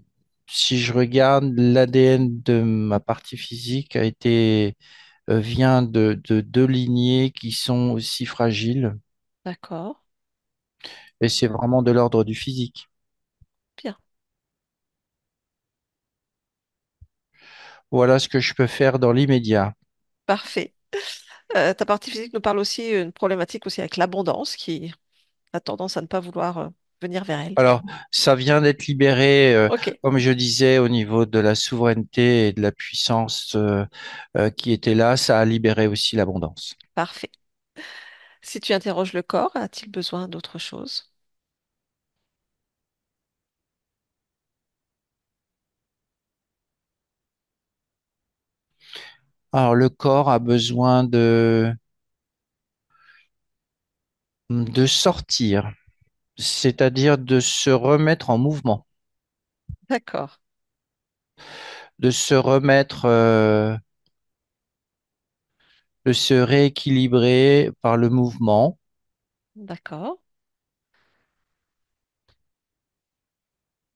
si je regarde l'ADN de ma partie physique vient de deux lignées qui sont aussi fragiles d'accord, et c'est vraiment de l'ordre du physique. bien, Voilà ce que je peux faire dans l'immédiat. parfait. Ta partie physique nous parle aussi une problématique aussi avec l'abondance qui a tendance à ne pas vouloir venir vers elle. Alors, ça vient d'être libéré, Ok, comme je disais, au niveau de la souveraineté et de la puissance qui était là, ça a libéré aussi l'abondance. parfait. Si tu interroges le corps, a-t-il besoin d'autre chose? Alors, le corps a besoin de sortir, c'est-à-dire de se remettre en mouvement, D'accord, de se remettre, de se rééquilibrer par le mouvement. d'accord.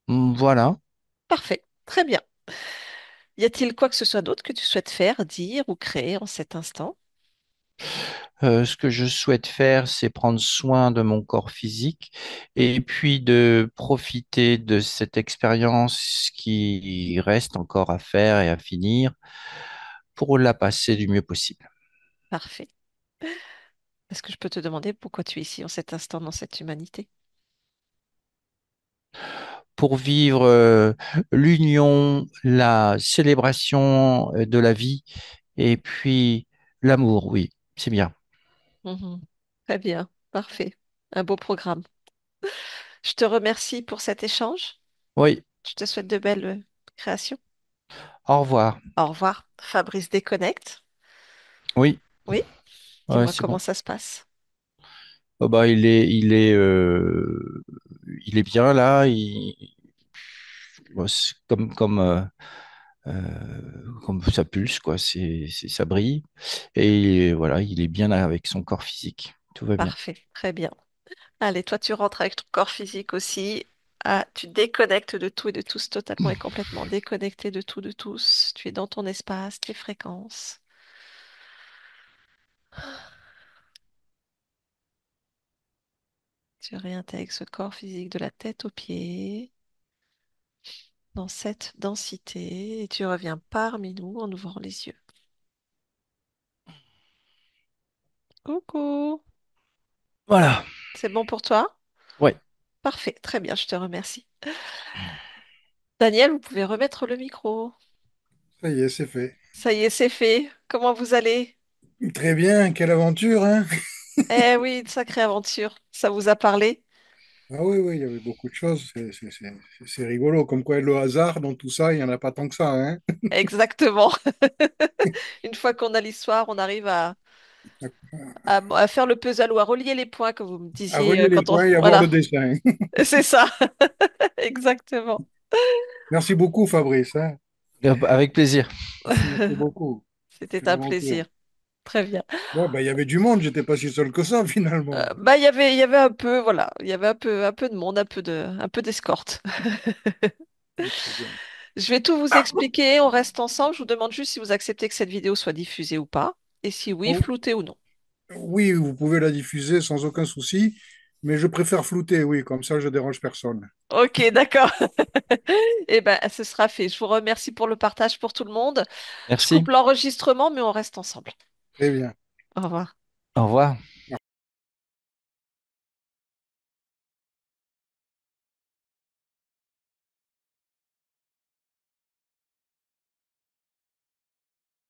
Voilà. Parfait, très bien. Y a-t-il quoi que ce soit d'autre que tu souhaites faire, dire ou créer en cet instant? Ce que je souhaite faire, c'est prendre soin de mon corps physique et puis de profiter de cette expérience qui reste encore à faire et à finir pour la passer du mieux possible. Parfait. Est-ce que je peux te demander pourquoi tu es ici en cet instant dans cette humanité? Pour vivre l'union, la célébration de la vie et puis l'amour, oui, c'est bien. Mhm. Très bien, parfait. Un beau programme. Je te remercie pour cet échange. Oui, Je te souhaite de belles créations. au revoir. Au revoir. Fabrice déconnecte. Oui, Oui, ouais, dis-moi c'est comment bon. ça se passe. Oh bah, il est bien là. bon, c'est comme ça pulse, quoi. Ça brille. Et voilà, il est bien avec son corps physique. Tout va bien. Parfait, très bien. Allez, toi, tu rentres avec ton corps physique aussi. Ah, tu déconnectes de tout et de tous totalement et complètement déconnecté de tout, de tous. Tu es dans ton espace, tes fréquences. Tu réintègres ce corps physique de la tête aux pieds dans cette densité et tu reviens parmi nous en ouvrant les yeux. Coucou, Voilà. c'est bon pour toi? Ouais. Parfait, très bien, je te remercie. Daniel, vous pouvez remettre le micro. Ça y est, c'est fait. Ça y est, c'est fait. Comment vous allez? Très bien, quelle aventure, hein? Eh oui, une sacrée aventure. Ça vous a parlé? Ah oui, oui, il y avait beaucoup de choses. C'est rigolo. Comme quoi, le hasard dans tout ça, il n'y en a pas tant que ça, hein? Exactement. Une fois qu'on a l'histoire, on arrive à faire le puzzle ou à relier les points, comme vous me À disiez relier les quand on... points et à voir le Voilà, dessin. c'est ça. Exactement. Merci beaucoup, Fabrice, hein? Avec plaisir. Merci beaucoup. C'était Quelle un aventure. plaisir. Très bien. Bon, ben, il y avait du monde, j'étais pas si seul que ça, finalement. Bah, il y avait un peu, voilà, il y avait un peu de monde, un peu d'escorte. Très bien. Je vais tout vous expliquer. On reste ensemble. Je vous demande juste si vous acceptez que cette vidéo soit diffusée ou pas. Et si oui, Oh, floutée ou non. oui, vous pouvez la diffuser sans aucun souci, mais je préfère flouter, oui, comme ça je dérange personne. Ok, d'accord. Eh ben, ce sera fait. Je vous remercie pour le partage pour tout le monde. Je Merci. coupe l'enregistrement, mais on reste ensemble. Très bien. Au revoir. Au revoir.